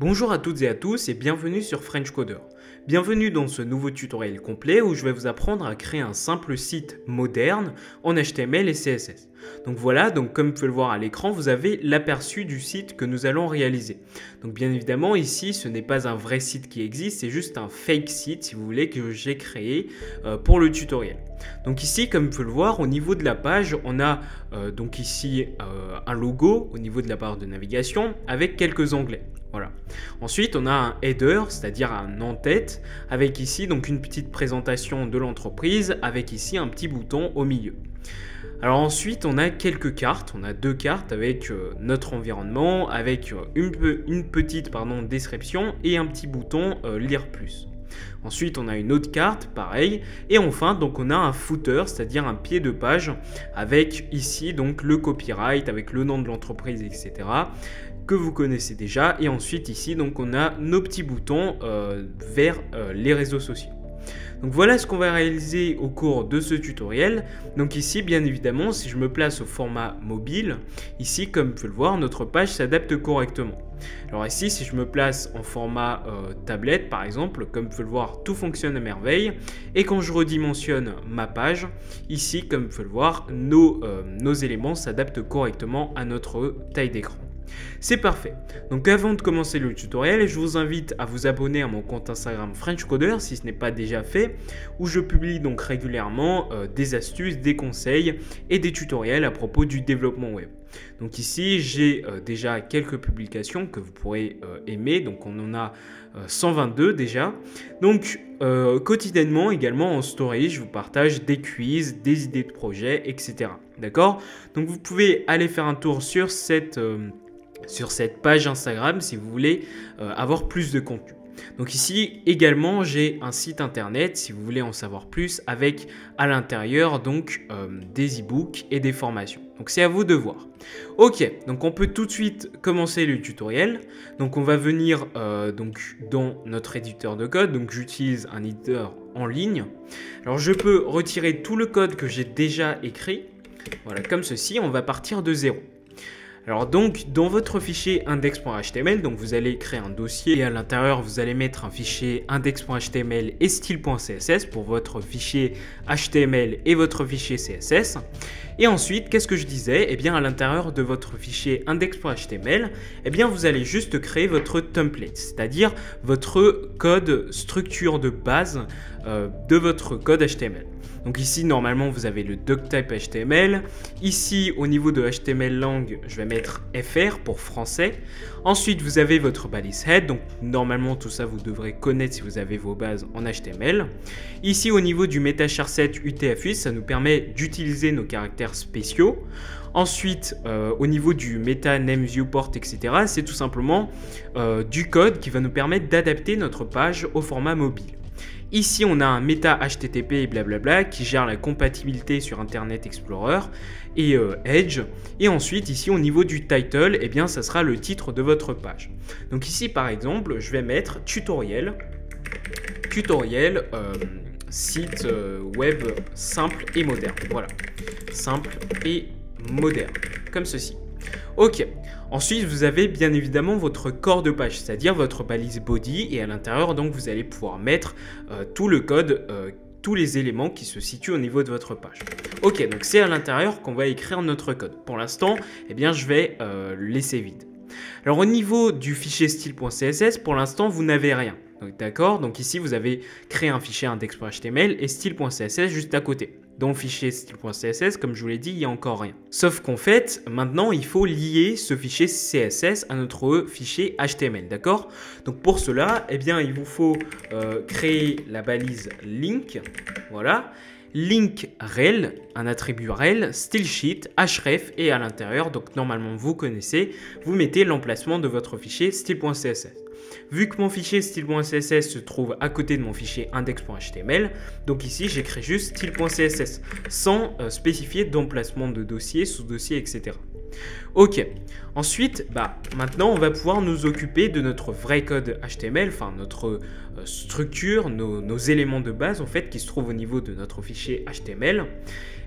Bonjour à toutes et à tous et bienvenue sur French Coder. Bienvenue dans ce nouveau tutoriel complet où je vais vous apprendre à créer un simple site moderne en HTML et CSS. Donc voilà, comme vous pouvez le voir à l'écran, vous avez l'aperçu du site que nous allons réaliser. Donc bien évidemment ici ce n'est pas un vrai site qui existe, c'est juste un fake site si vous voulez que j'ai créé pour le tutoriel. Donc ici comme vous pouvez le voir au niveau de la page on a donc ici un logo au niveau de la barre de navigation avec quelques onglets. Voilà. Ensuite, on a un header, c'est-à-dire un en-tête, avec ici donc une petite présentation de l'entreprise, avec ici un petit bouton au milieu. Alors ensuite, on a quelques cartes. On a deux cartes avec notre environnement, avec une petite description et un petit bouton lire plus. Ensuite, on a une autre carte, pareil. Et enfin, donc on a un footer, c'est-à-dire un pied de page, avec ici donc le copyright, avec le nom de l'entreprise, etc. que vous connaissez déjà. Et ensuite, ici, donc on a nos petits boutons vers les réseaux sociaux. Donc voilà ce qu'on va réaliser au cours de ce tutoriel. Donc ici, bien évidemment, si je me place au format mobile, ici, comme vous pouvez le voir, notre page s'adapte correctement. Alors ici, si je me place en format tablette, par exemple, comme vous pouvez le voir, tout fonctionne à merveille. Et quand je redimensionne ma page, ici, comme vous pouvez le voir, nos éléments s'adaptent correctement à notre taille d'écran. C'est parfait. Donc avant de commencer le tutoriel, je vous invite à vous abonner à mon compte Instagram French Coder si ce n'est pas déjà fait, où je publie donc régulièrement des astuces, des conseils et des tutoriels à propos du développement web. Donc ici, j'ai déjà quelques publications que vous pourrez aimer, donc on en a 122 déjà. Donc quotidiennement également en story, je vous partage des quiz, des idées de projets, etc. D'accord? Donc vous pouvez aller faire un tour sur cette page Instagram si vous voulez avoir plus de contenu. Donc ici également j'ai un site internet si vous voulez en savoir plus avec à l'intérieur donc des e-books et des formations. Donc c'est à vous de voir. Ok, donc on peut tout de suite commencer le tutoriel. Donc on va venir donc dans notre éditeur de code. Donc j'utilise un éditeur en ligne. Alors je peux retirer tout le code que j'ai déjà écrit. Voilà, comme ceci, on va partir de zéro. Alors donc dans votre fichier index.html, donc vous allez créer un dossier et à l'intérieur vous allez mettre un fichier index.html et style.css pour votre fichier HTML et votre fichier CSS. Et ensuite, qu'est-ce que je disais? Eh bien à l'intérieur de votre fichier index.html, eh bien vous allez juste créer votre template, c'est-à-dire votre code structure de base de votre code HTML. Donc ici, normalement, vous avez le doctype HTML. Ici, au niveau de HTML langue, je vais mettre FR pour français. Ensuite, vous avez votre balise head. Donc normalement, tout ça, vous devrez connaître si vous avez vos bases en HTML. Ici, au niveau du meta-charset UTF-8, ça nous permet d'utiliser nos caractères spéciaux. Ensuite, au niveau du meta name viewport, etc., c'est tout simplement du code qui va nous permettre d'adapter notre page au format mobile. Ici, on a un méta HTTP et blablabla qui gère la compatibilité sur Internet Explorer et Edge. Et ensuite, ici, au niveau du title, eh bien, ça sera le titre de votre page. Donc ici, par exemple, je vais mettre tutoriel site web simple et moderne. Voilà, simple et moderne, comme ceci. Ok, ensuite vous avez bien évidemment votre corps de page, c'est-à-dire votre balise body et à l'intérieur donc vous allez pouvoir mettre tout le code, tous les éléments qui se situent au niveau de votre page. Ok, donc c'est à l'intérieur qu'on va écrire notre code. Pour l'instant, eh bien je vais laisser vide. Alors au niveau du fichier style.css, pour l'instant vous n'avez rien. D'accord, donc ici vous avez créé un fichier index.html et style.css juste à côté. Dans le fichier style.css, comme je vous l'ai dit, il n'y a encore rien. Sauf qu'en fait, maintenant, il faut lier ce fichier CSS à notre fichier HTML, d'accord? Donc pour cela, eh bien, il vous faut créer la balise link, voilà. Link rel, un attribut rel, stylesheet, href et à l'intérieur, donc normalement vous connaissez, vous mettez l'emplacement de votre fichier style.css. Vu que mon fichier style.css se trouve à côté de mon fichier index.html, donc ici j'écris juste style.css sans spécifier d'emplacement de dossier, sous-dossier, etc. Ok, ensuite, maintenant on va pouvoir nous occuper de notre vrai code HTML, enfin notre structure, nos éléments de base en fait qui se trouvent au niveau de notre fichier HTML.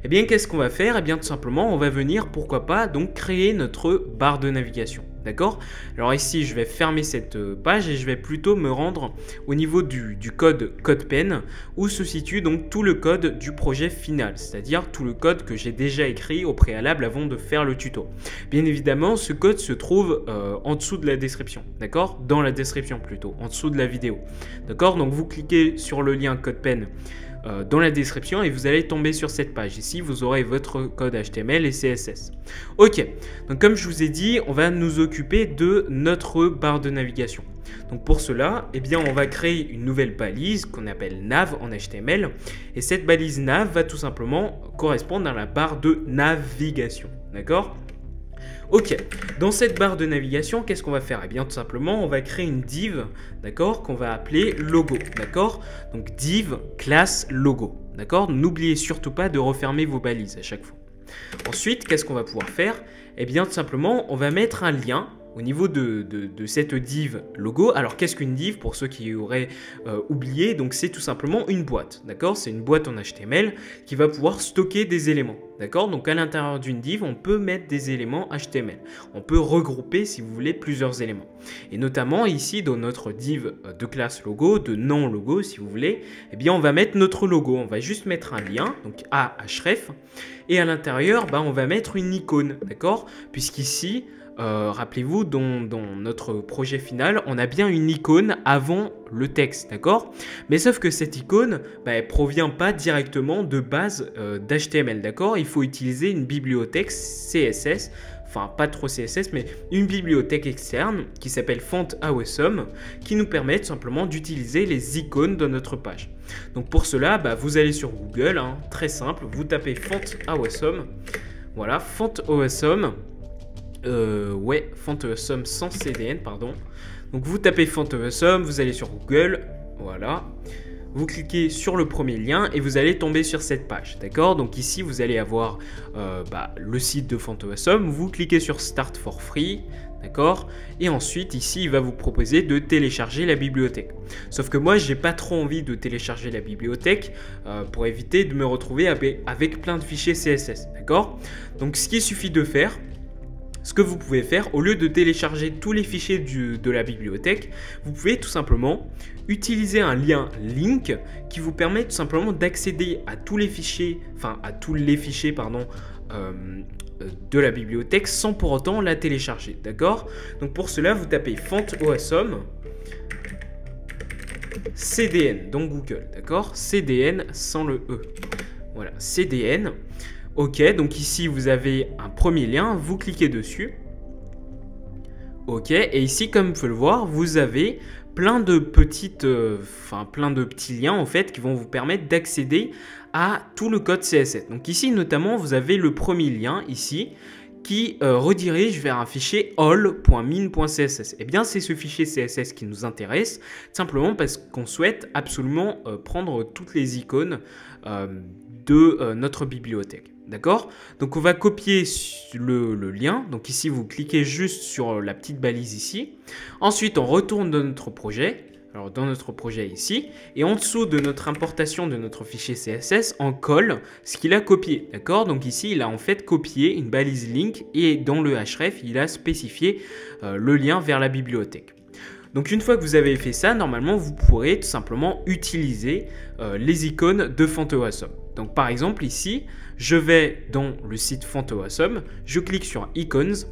Eh bien, qu'est-ce qu'on va faire? Eh bien, tout simplement, on va venir, pourquoi pas, donc créer notre barre de navigation. d'accord? Alors ici, je vais fermer cette page et je vais plutôt me rendre au niveau du code CodePen, où se situe donc tout le code du projet final, c'est-à-dire tout le code que j'ai déjà écrit au préalable avant de faire le tuto. Bien évidemment, ce code se trouve en dessous de la description, d'accord? Dans la description plutôt, en dessous de la vidéo, d'accord? Donc vous cliquez sur le lien CodePen dans la description et vous allez tomber sur cette page. Ici, vous aurez votre code HTML et CSS. Ok, donc comme je vous ai dit, on va nous occuper de notre barre de navigation. Donc pour cela, eh bien, on va créer une nouvelle balise qu'on appelle nav en HTML. Et cette balise nav va tout simplement correspondre à la barre de navigation. D'accord ? Ok, dans cette barre de navigation, qu'est-ce qu'on va faire? Eh bien, tout simplement, on va créer une div, d'accord, qu'on va appeler logo, d'accord? Donc, div, classe, logo, d'accord? N'oubliez surtout pas de refermer vos balises à chaque fois. Ensuite, qu'est-ce qu'on va pouvoir faire? Eh bien, tout simplement, on va mettre un lien au niveau de cette div logo. Alors, qu'est-ce qu'une div pour ceux qui auraient oublié? Donc, c'est tout simplement une boîte, d'accord? C'est une boîte en HTML qui va pouvoir stocker des éléments, d'accord? Donc, à l'intérieur d'une div, on peut mettre des éléments HTML. On peut regrouper, si vous voulez, plusieurs éléments. Et notamment, ici, dans notre div de classe logo, de nom logo, si vous voulez, eh bien, on va mettre notre logo. On va juste mettre un lien, donc a href, et à l'intérieur, on va mettre une icône, d'accord? Puisqu'ici, rappelez-vous, dans notre projet final, on a bien une icône avant le texte, d'accord? Mais sauf que cette icône, elle provient pas directement de base d'HTML, d'accord? Il faut utiliser une bibliothèque CSS, enfin pas trop CSS, mais une bibliothèque externe qui s'appelle FontAwesome, qui nous permet tout simplement d'utiliser les icônes de notre page. Donc pour cela, vous allez sur Google, hein, très simple, vous tapez FontAwesome, voilà, FontAwesome. FontAwesome sans CDN, pardon. Donc vous tapez FontAwesome, vous allez sur Google, voilà. Vous cliquez sur le premier lien et vous allez tomber sur cette page, d'accord? Donc ici, vous allez avoir le site de FontAwesome. Vous cliquez sur Start for Free, d'accord? Et ensuite, ici, il va vous proposer de télécharger la bibliothèque. Sauf que moi, j'ai pas trop envie de télécharger la bibliothèque pour éviter de me retrouver avec plein de fichiers CSS, d'accord? Donc, ce qu'il suffit de faire, ce que vous pouvez faire, au lieu de télécharger tous les fichiers de la bibliothèque, vous pouvez tout simplement utiliser un lien link qui vous permet tout simplement d'accéder à tous les fichiers, de la bibliothèque sans pour autant la télécharger, d'accord? Donc pour cela, vous tapez FontAwesome CDN dans Google, d'accord? CDN sans le E. Voilà, CDN. Ok, donc ici vous avez un premier lien, vous cliquez dessus. Ok, et ici comme vous pouvez le voir, vous avez plein de petits liens en fait qui vont vous permettre d'accéder à tout le code CSS. Donc ici notamment vous avez le premier lien ici qui redirige vers un fichier all.min.css. Et bien c'est ce fichier CSS qui nous intéresse, simplement parce qu'on souhaite absolument prendre toutes les icônes de notre bibliothèque. D'accord? Donc on va copier le lien. Donc ici vous cliquez juste sur la petite balise ici. Ensuite on retourne dans notre projet. Alors dans notre projet ici. Et en dessous de notre importation de notre fichier CSS, on colle ce qu'il a copié. D'accord? Donc ici il a en fait copié une balise link et dans le href il a spécifié le lien vers la bibliothèque. Donc une fois que vous avez fait ça, normalement vous pourrez tout simplement utiliser les icônes de FontAwesome. Donc par exemple ici, je vais dans le site FontAwesome, je clique sur Icons,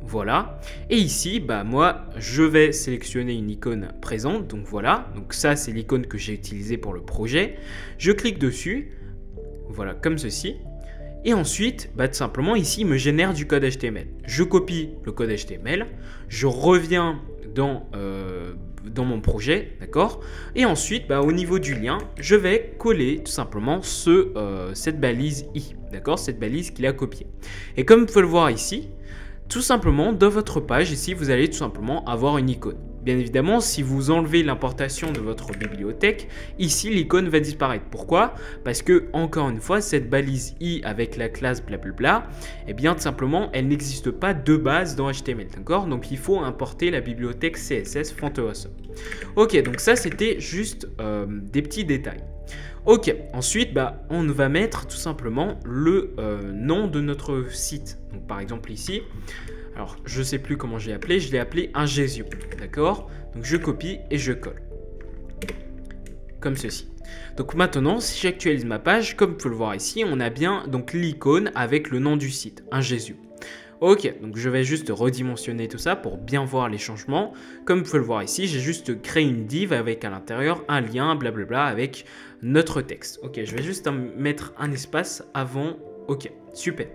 voilà, et ici, moi je vais sélectionner une icône présente, donc voilà, donc ça c'est l'icône que j'ai utilisée pour le projet, je clique dessus, voilà, comme ceci. Et ensuite, tout simplement, ici, il me génère du code HTML. Je copie le code HTML, je reviens dans mon projet, d'accord? Et ensuite, au niveau du lien, je vais coller tout simplement cette balise i, d'accord? Cette balise qu'il a copiée. Et comme vous pouvez le voir ici, tout simplement, dans votre page, ici, vous allez tout simplement avoir une icône. Bien évidemment, si vous enlevez l'importation de votre bibliothèque, ici l'icône va disparaître. Pourquoi? Parce que, encore une fois, cette balise i avec la classe blablabla, eh bien tout simplement, elle n'existe pas de base dans HTML, d'accord? Donc il faut importer la bibliothèque CSS FontAwesome. Ok, donc ça c'était juste des petits détails. Ok, ensuite on va mettre tout simplement le nom de notre site. Donc par exemple ici, Alors, je sais plus comment je l'ai appelé un Gesio, d'accord? Donc, je copie et je colle. Comme ceci. Donc maintenant, si j'actualise ma page, comme vous pouvez le voir ici, on a bien donc l'icône avec le nom du site, un Gesio. Ok, donc je vais juste redimensionner tout ça pour bien voir les changements. Comme vous pouvez le voir ici, j'ai juste créé une div avec à l'intérieur un lien, blablabla, avec notre texte. Ok, je vais juste mettre un espace avant. Ok, super.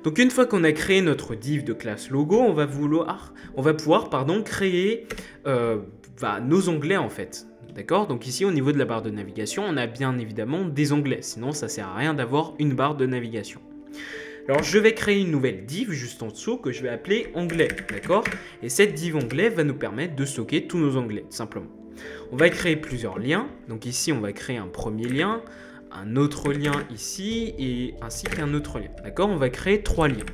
Donc une fois qu'on a créé notre div de classe logo, on va pouvoir créer nos onglets en fait. D'accord? Donc ici, au niveau de la barre de navigation, on a bien évidemment des onglets. Sinon, ça ne sert à rien d'avoir une barre de navigation. Alors, je vais créer une nouvelle div juste en dessous que je vais appeler onglet. D'accord? Et cette div onglet va nous permettre de stocker tous nos onglets, tout simplement. On va créer plusieurs liens. Donc ici, on va créer un premier lien, un autre lien ici et ainsi qu'un autre lien. D'accord? On va créer 3 liens.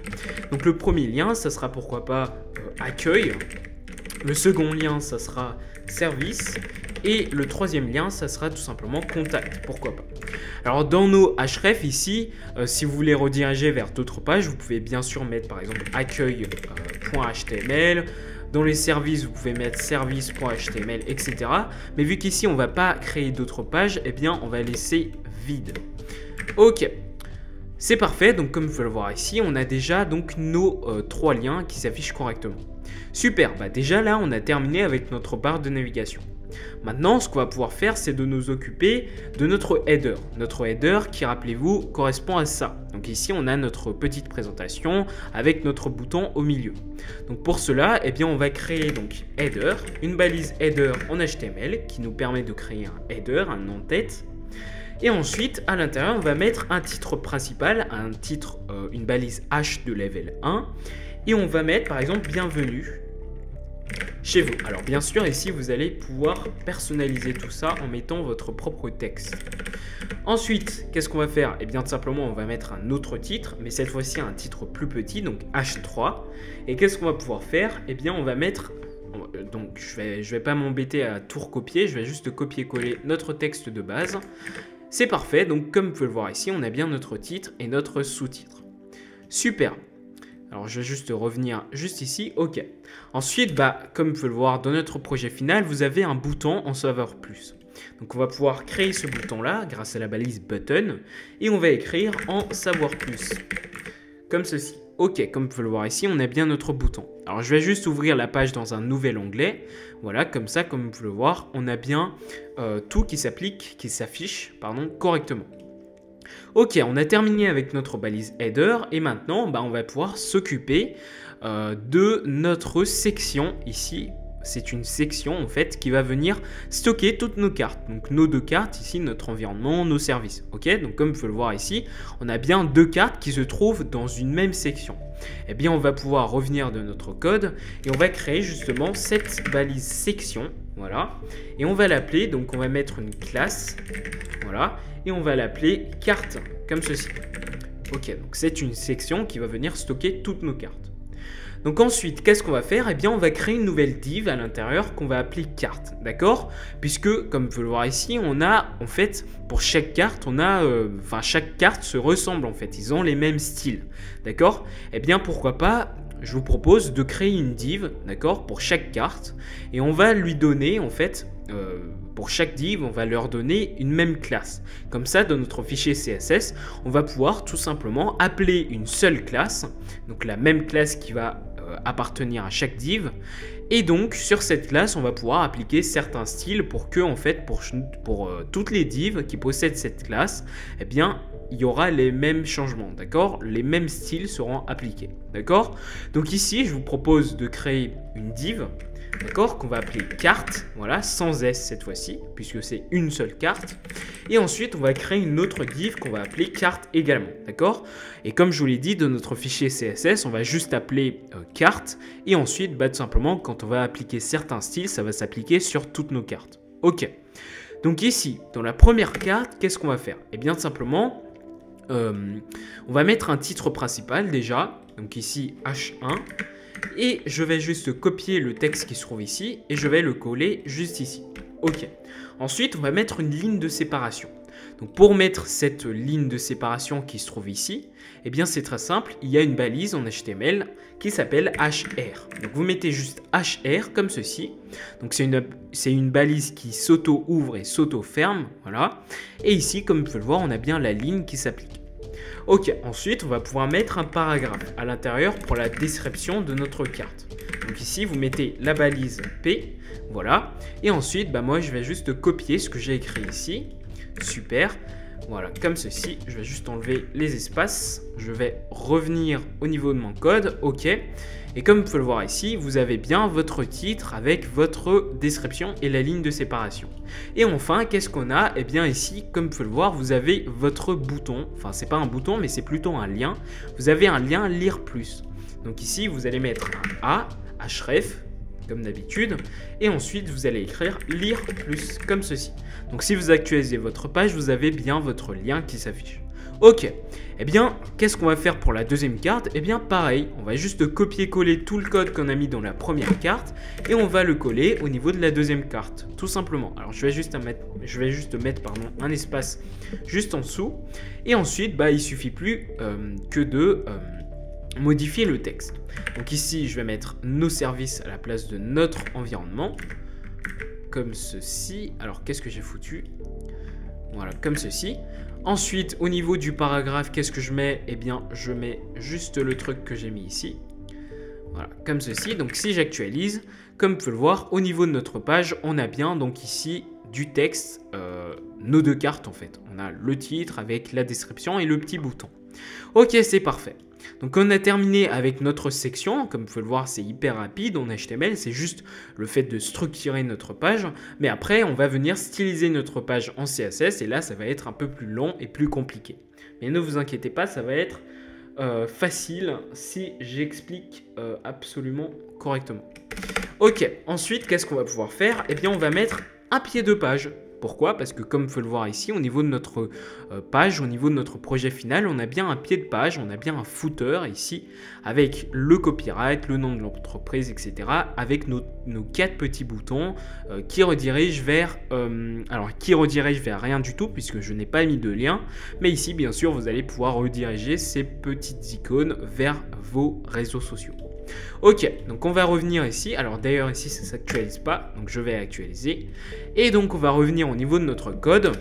Donc le premier lien, ça sera pourquoi pas accueil. Le second lien, ça sera service. Et le troisième lien, ça sera tout simplement contact, pourquoi pas. Alors dans nos href ici, si vous voulez rediriger vers d'autres pages, vous pouvez bien sûr mettre par exemple accueil.html. Dans les services, vous pouvez mettre service.html, etc. Mais vu qu'ici, on ne va pas créer d'autres pages, eh bien, on va laisser vide. Ok, c'est parfait. Donc comme vous pouvez le voir ici, on a déjà donc nos 3 liens qui s'affichent correctement. Super, déjà là, on a terminé avec notre barre de navigation. Maintenant, ce qu'on va pouvoir faire, c'est de nous occuper de notre header. Notre header qui, rappelez-vous, correspond à ça. Donc ici, on a notre petite présentation avec notre bouton au milieu. Donc pour cela, eh bien, on va créer donc header, une balise header en HTML qui nous permet de créer un header, un en-tête. Et ensuite, à l'intérieur, on va mettre un titre principal, une balise H de level 1. Et on va mettre, par exemple, bienvenue chez vous. Alors bien sûr, ici, vous allez pouvoir personnaliser tout ça en mettant votre propre texte. Ensuite, qu'est-ce qu'on va faire? Eh bien, tout simplement, on va mettre un autre titre, mais cette fois-ci, un titre plus petit, donc H3. Et qu'est-ce qu'on va pouvoir faire? Eh bien, on va mettre... Donc, je vais pas m'embêter à tout recopier, je vais juste copier-coller notre texte de base. C'est parfait, donc comme vous pouvez le voir ici, on a bien notre titre et notre sous-titre. Super. Alors, je vais juste revenir juste ici. OK. Ensuite, comme vous pouvez le voir dans notre projet final, vous avez un bouton en Savoir Plus. Donc, on va pouvoir créer ce bouton-là grâce à la balise Button et on va écrire en Savoir Plus. Comme ceci. OK, comme vous pouvez le voir ici, on a bien notre bouton. Alors, je vais juste ouvrir la page dans un nouvel onglet. Voilà, comme ça, comme vous pouvez le voir, on a bien tout qui s'affiche correctement. Ok, on a terminé avec notre balise header et maintenant, on va pouvoir s'occuper de notre section ici. C'est une section en fait qui va venir stocker toutes nos cartes. Donc nos 2 cartes ici, notre environnement, nos services. Ok, donc comme vous pouvez le voir ici, on a bien 2 cartes qui se trouvent dans une même section. Eh bien, on va pouvoir revenir de notre code et on va créer justement cette balise section. Voilà, et on va l'appeler, donc on va mettre une classe. Voilà, et on va l'appeler carte, comme ceci. Ok, donc c'est une section qui va venir stocker toutes nos cartes. Donc ensuite, qu'est-ce qu'on va faire? Eh bien, on va créer une nouvelle div à l'intérieur qu'on va appeler carte, d'accord? Puisque, comme vous pouvez le voir ici, on a, en fait, pour chaque carte, chaque carte se ressemble, en fait. Ils ont les mêmes styles, d'accord? Eh bien, pourquoi pas, je vous propose de créer une div, d'accord, pour chaque carte. Et on va lui donner, en fait, pour chaque div, on va leur donner une même classe. Comme ça, dans notre fichier CSS, on va pouvoir tout simplement appeler une seule classe, donc la même classe qui va appartenir à chaque div. Et donc, sur cette classe, on va pouvoir appliquer certains styles pour que, en fait, pour toutes les divs qui possèdent cette classe, eh bien, il y aura les mêmes changements, d'accord? Les mêmes styles seront appliqués, d'accord? Donc ici, je vous propose de créer une div, d'accord, qu'on va appeler carte, voilà, sans S cette fois-ci, puisque c'est une seule carte. Et ensuite, on va créer une autre div qu'on va appeler carte également, d'accord? Et comme je vous l'ai dit, dans notre fichier CSS, on va juste appeler carte. Et ensuite, tout simplement, quand on va appliquer certains styles, ça va s'appliquer sur toutes nos cartes. Ok. Donc ici, dans la première carte, qu'est-ce qu'on va faire? Eh bien, tout simplement, on va mettre un titre principal déjà. Donc ici, H1. Et je vais juste copier le texte qui se trouve ici et je vais le coller juste ici. Ok. Ensuite, on va mettre une ligne de séparation. Donc pour mettre cette ligne de séparation qui se trouve ici, eh bien c'est très simple, il y a une balise en HTML qui s'appelle HR. Donc vous mettez juste HR comme ceci. Donc c'est une balise qui s'auto-ouvre et s'auto-ferme, voilà. Et ici, comme vous pouvez le voir, on a bien la ligne qui s'applique. Ok, ensuite on va pouvoir mettre un paragraphe à l'intérieur pour la description de notre carte. Donc ici vous mettez la balise P, voilà. Et ensuite, moi je vais juste copier ce que j'ai écrit ici. Super. Voilà, comme ceci, je vais juste enlever les espaces, je vais revenir au niveau de mon code, ok. Et comme vous pouvez le voir ici, vous avez bien votre titre avec votre description et la ligne de séparation. Et enfin, qu'est-ce qu'on a? Eh bien ici, comme vous pouvez le voir, vous avez votre bouton, enfin c'est pas un bouton, mais c'est plutôt un lien. Vous avez un lien lire plus. Donc ici, vous allez mettre un A, href, comme d'habitude, et ensuite vous allez écrire lire plus comme ceci. Donc si vous actualisez votre page, vous avez bien votre lien qui s'affiche. Ok, eh bien qu'est-ce qu'on va faire pour la deuxième carte? Eh bien pareil, on va juste copier-coller tout le code qu'on a mis dans la première carte et on va le coller au niveau de la deuxième carte, tout simplement. Alors je vais juste mettre un espace juste en dessous et ensuite il suffit plus que de modifier le texte. Donc ici, je vais mettre nos services à la place de notre environnement, comme ceci. Alors, qu'est-ce que j'ai foutu? Voilà, comme ceci. Ensuite, au niveau du paragraphe, qu'est-ce que je mets? Eh bien, je mets juste le truc que j'ai mis ici. Voilà, comme ceci. Donc, si j'actualise, comme vous pouvez le voir, au niveau de notre page, on a bien donc ici du texte, nos deux cartes en fait. On a le titre avec la description et le petit bouton. Ok, c'est parfait. Donc on a terminé avec notre section, comme vous pouvez le voir c'est hyper rapide en HTML, c'est juste le fait de structurer notre page, mais après on va venir styliser notre page en CSS et là ça va être un peu plus long et plus compliqué. Mais ne vous inquiétez pas, ça va être facile si j'explique absolument correctement. Ok, ensuite qu'est-ce qu'on va pouvoir faire? Eh bien on va mettre un pied de page. Pourquoi? Parce que comme vous pouvez le voir ici, au niveau de notre page, au niveau de notre projet final, on a bien un pied de page, on a bien un footer ici, avec le copyright, le nom de l'entreprise, etc. Avec nos 4 petits boutons qui redirigent vers... qui redirigent vers rien du tout, puisque je n'ai pas mis de lien. Mais ici, bien sûr, vous allez pouvoir rediriger ces petites icônes vers vos réseaux sociaux. Ok, donc on va revenir ici. Alors d'ailleurs ici ça ne s'actualise pas, donc je vais actualiser. Et donc on va revenir au niveau de notre code.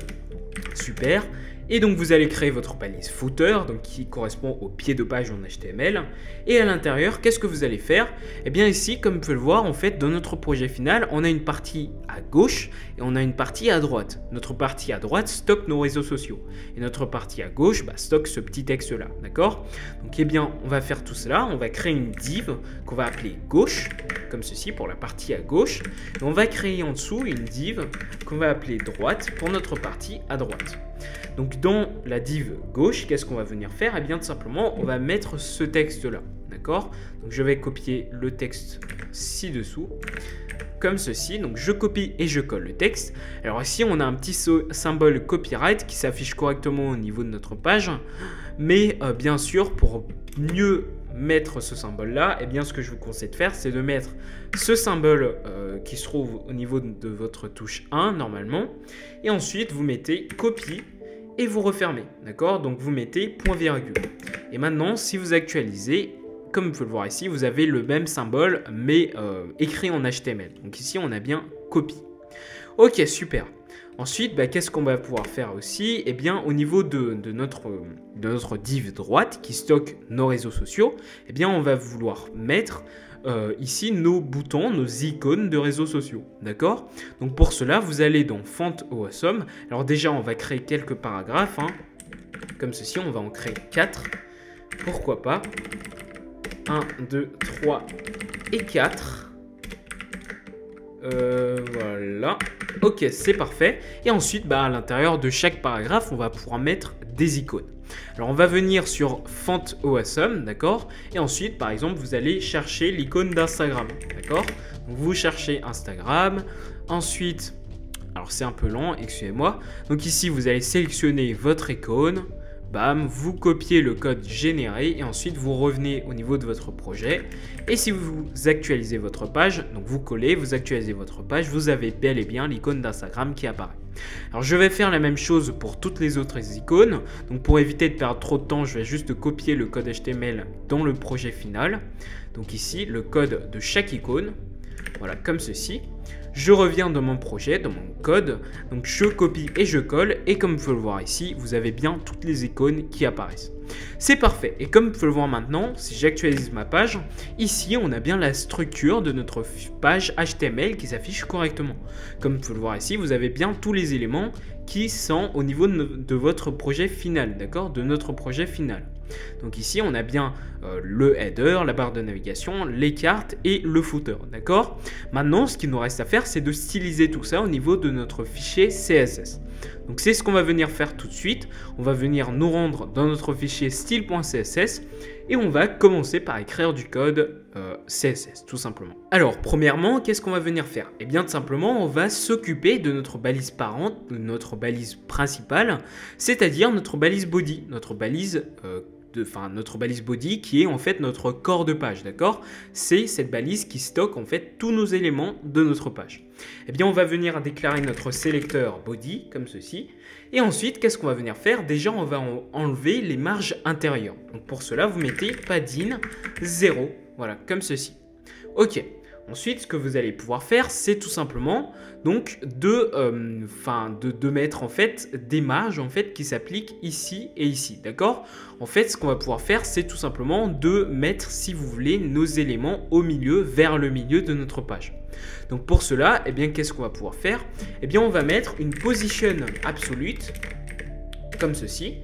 Super. Et donc vous allez créer votre balise footer, donc qui correspond au pied de page en HTML. Et à l'intérieur, qu'est-ce que vous allez faire? Eh bien ici, comme vous pouvez le voir, en fait, dans notre projet final, on a une partie à gauche et on a une partie à droite. Notre partie à droite stocke nos réseaux sociaux. Et notre partie à gauche stocke ce petit texte-là, d'accord? Donc eh bien, on va faire tout cela, on va créer une div qu'on va appeler gauche, comme ceci pour la partie à gauche. Et on va créer en dessous une div qu'on va appeler droite pour notre partie à droite. Donc dans la div gauche, qu'est-ce qu'on va venir faire? Eh bien tout simplement, on va mettre ce texte-là, d'accord? Donc je vais copier le texte ci-dessous, comme ceci. Donc je copie et je colle le texte. Alors ici, on a un petit symbole copyright qui s'affiche correctement au niveau de notre page. Mais bien sûr, pour mieux mettre ce symbole-là, eh bien ce que je vous conseille de faire, c'est de mettre ce symbole qui se trouve au niveau de votre touche 1, normalement. Et ensuite, vous mettez copie et vous refermez, d'accord? Donc vous mettez point virgule. Et maintenant, si vous actualisez, comme vous pouvez le voir ici, vous avez le même symbole, mais écrit en HTML. Donc ici, on a bien copie. Ok, super. Ensuite, qu'est-ce qu'on va pouvoir faire aussi? Eh bien, au niveau de notre div droite qui stocke nos réseaux sociaux, eh bien, on va vouloir mettre ici nos boutons, nos icônes de réseaux sociaux, d'accord? Donc pour cela, vous allez dans Font Awesome. Alors déjà, on va créer quelques paragraphes, comme ceci, on va en créer 4. Pourquoi pas? 1, 2, 3 et 4. Voilà. Ok, c'est parfait. Et ensuite, à l'intérieur de chaque paragraphe, on va pouvoir mettre des icônes. Alors, on va venir sur Font Awesome, d'accord? Et ensuite, par exemple, vous allez chercher l'icône d'Instagram, d'accord? Donc, vous cherchez Instagram. Ensuite, alors c'est un peu lent, excusez-moi. Donc ici, vous allez sélectionner votre icône. bam, vous copiez le code généré et ensuite vous revenez au niveau de votre projet. Et si vous actualisez votre page, donc vous collez, vous actualisez votre page, vous avez bel et bien l'icône d'Instagram qui apparaît. Alors je vais faire la même chose pour toutes les autres icônes. Donc pour éviter de perdre trop de temps, je vais juste copier le code HTML dans le projet final. Donc ici, le code de chaque icône. Voilà, comme ceci. Je reviens dans mon projet, dans mon code, donc je copie et je colle, et comme vous pouvez le voir ici, vous avez bien toutes les icônes qui apparaissent. C'est parfait, et comme vous pouvez le voir maintenant, si j'actualise ma page, ici on a bien la structure de notre page HTML qui s'affiche correctement. Comme vous pouvez le voir ici, vous avez bien tous les éléments qui sont au niveau de votre projet final, d'accord, de notre projet final. Donc ici, on a bien le header, la barre de navigation, les cartes et le footer, d'accord? Maintenant, ce qu'il nous reste à faire, c'est de styliser tout ça au niveau de notre fichier CSS. Donc c'est ce qu'on va venir faire tout de suite. On va venir nous rendre dans notre fichier style.css et on va commencer par écrire du code CSS, tout simplement. Alors, premièrement, qu'est-ce qu'on va venir faire? Eh bien, tout simplement, on va s'occuper de notre balise parente, de notre balise principale, c'est-à-dire notre balise body, notre balise body qui est en fait notre corps de page, d'accord? C'est cette balise qui stocke en fait tous nos éléments de notre page. Eh bien, on va venir déclarer notre sélecteur body comme ceci. Et ensuite, qu'est-ce qu'on va venir faire? Déjà, on va enlever les marges intérieures. Donc pour cela, vous mettez padding 0, voilà, comme ceci. Ok. Ensuite, ce que vous allez pouvoir faire, c'est tout simplement donc de mettre en fait des marges en fait qui s'appliquent ici et ici, d'accord? En fait, ce qu'on va pouvoir faire, c'est tout simplement de mettre, si vous voulez, nos éléments au milieu, vers le milieu de notre page. Donc pour cela, eh bien, qu'est-ce qu'on va pouvoir faire? Eh bien, on va mettre une position absolute comme ceci,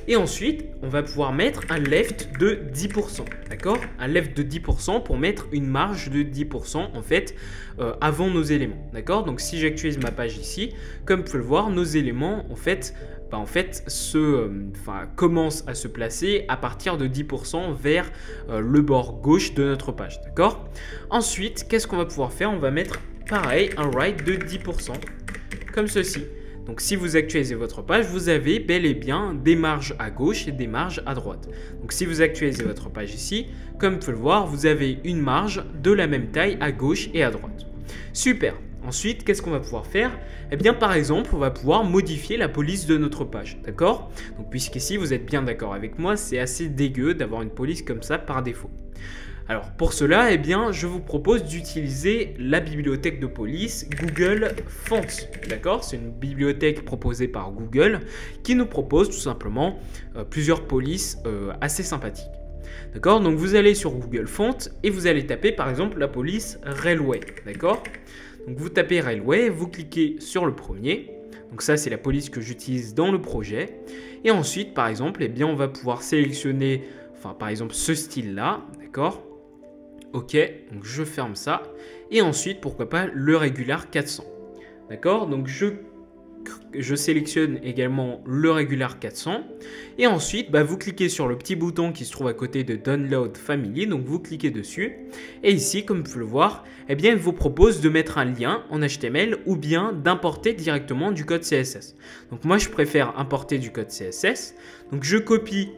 et ensuite on va pouvoir mettre un left de 10%, d'accord? Un left de 10% pour mettre une marge de 10% en fait avant nos éléments, d'accord? Donc si j'actualise ma page ici, comme vous pouvez le voir, nos éléments en fait commencent à se placer à partir de 10% vers le bord gauche de notre page, d'accord? Ensuite, qu'est-ce qu'on va pouvoir faire? On va mettre pareil un right de 10%, comme ceci. Donc si vous actualisez votre page, vous avez bel et bien des marges à gauche et des marges à droite. Donc si vous actualisez votre page ici, comme vous pouvez le voir, vous avez une marge de la même taille à gauche et à droite. Super. Ensuite, qu'est-ce qu'on va pouvoir faire? Eh bien, par exemple, on va pouvoir modifier la police de notre page, d'accord? Donc puisqu'ici, vous êtes bien d'accord avec moi, c'est assez dégueu d'avoir une police comme ça par défaut. Alors pour cela, eh bien, je vous propose d'utiliser la bibliothèque de police Google Fonts. D'accord? C'est une bibliothèque proposée par Google qui nous propose tout simplement plusieurs polices assez sympathiques. D'accord? Donc vous allez sur Google Fonts et vous allez taper par exemple la police Railway. D'accord? Donc vous tapez Railway, vous cliquez sur le premier. Donc ça, c'est la police que j'utilise dans le projet. Et ensuite, par exemple, eh bien, on va pouvoir sélectionner, par exemple, ce style-là. D'accord? Ok, donc je ferme ça. Et ensuite, pourquoi pas, le Regular 400. D'accord? Donc je sélectionne également le Regular 400. Et ensuite, vous cliquez sur le petit bouton qui se trouve à côté de Download Family. Donc vous cliquez dessus. Et ici, comme vous pouvez le voir, eh bien, il vous propose de mettre un lien en HTML ou bien d'importer directement du code CSS. Donc moi, je préfère importer du code CSS. Donc je copie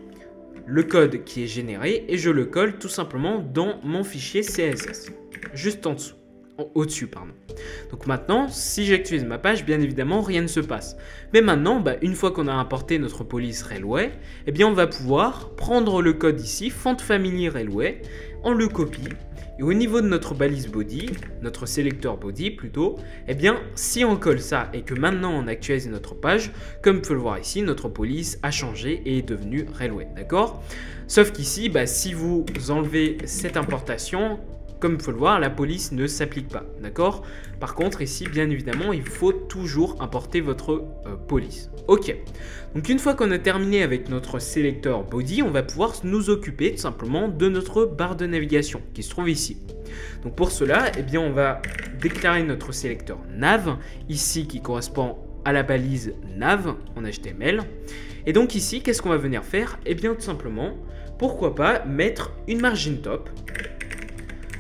le code qui est généré et je le colle tout simplement dans mon fichier CSS. Juste en dessous. Au-dessus, pardon. Donc maintenant, si j'actualise ma page, bien évidemment, rien ne se passe. Mais maintenant, une fois qu'on a importé notre police Railway, eh bien, on va pouvoir prendre le code ici, Font Family Railway, on le copie. Et au niveau de notre balise body, notre sélecteur body plutôt, eh bien, si on colle ça et que maintenant on actualise notre page, comme vous pouvez le voir ici, notre police a changé et est devenue Railway, d'accord? Sauf qu'ici, si vous enlevez cette importation, comme vous pouvez le voir, la police ne s'applique pas, d'accord? Par contre, ici, bien évidemment, il faut toujours importer votre police. Ok, donc une fois qu'on a terminé avec notre sélecteur body, on va pouvoir nous occuper tout simplement de notre barre de navigation qui se trouve ici. Donc pour cela, eh bien, on va déclarer notre sélecteur nav, ici qui correspond à la balise nav en HTML. Et donc ici, qu'est-ce qu'on va venir faire? Eh bien, tout simplement, pourquoi pas mettre une margin top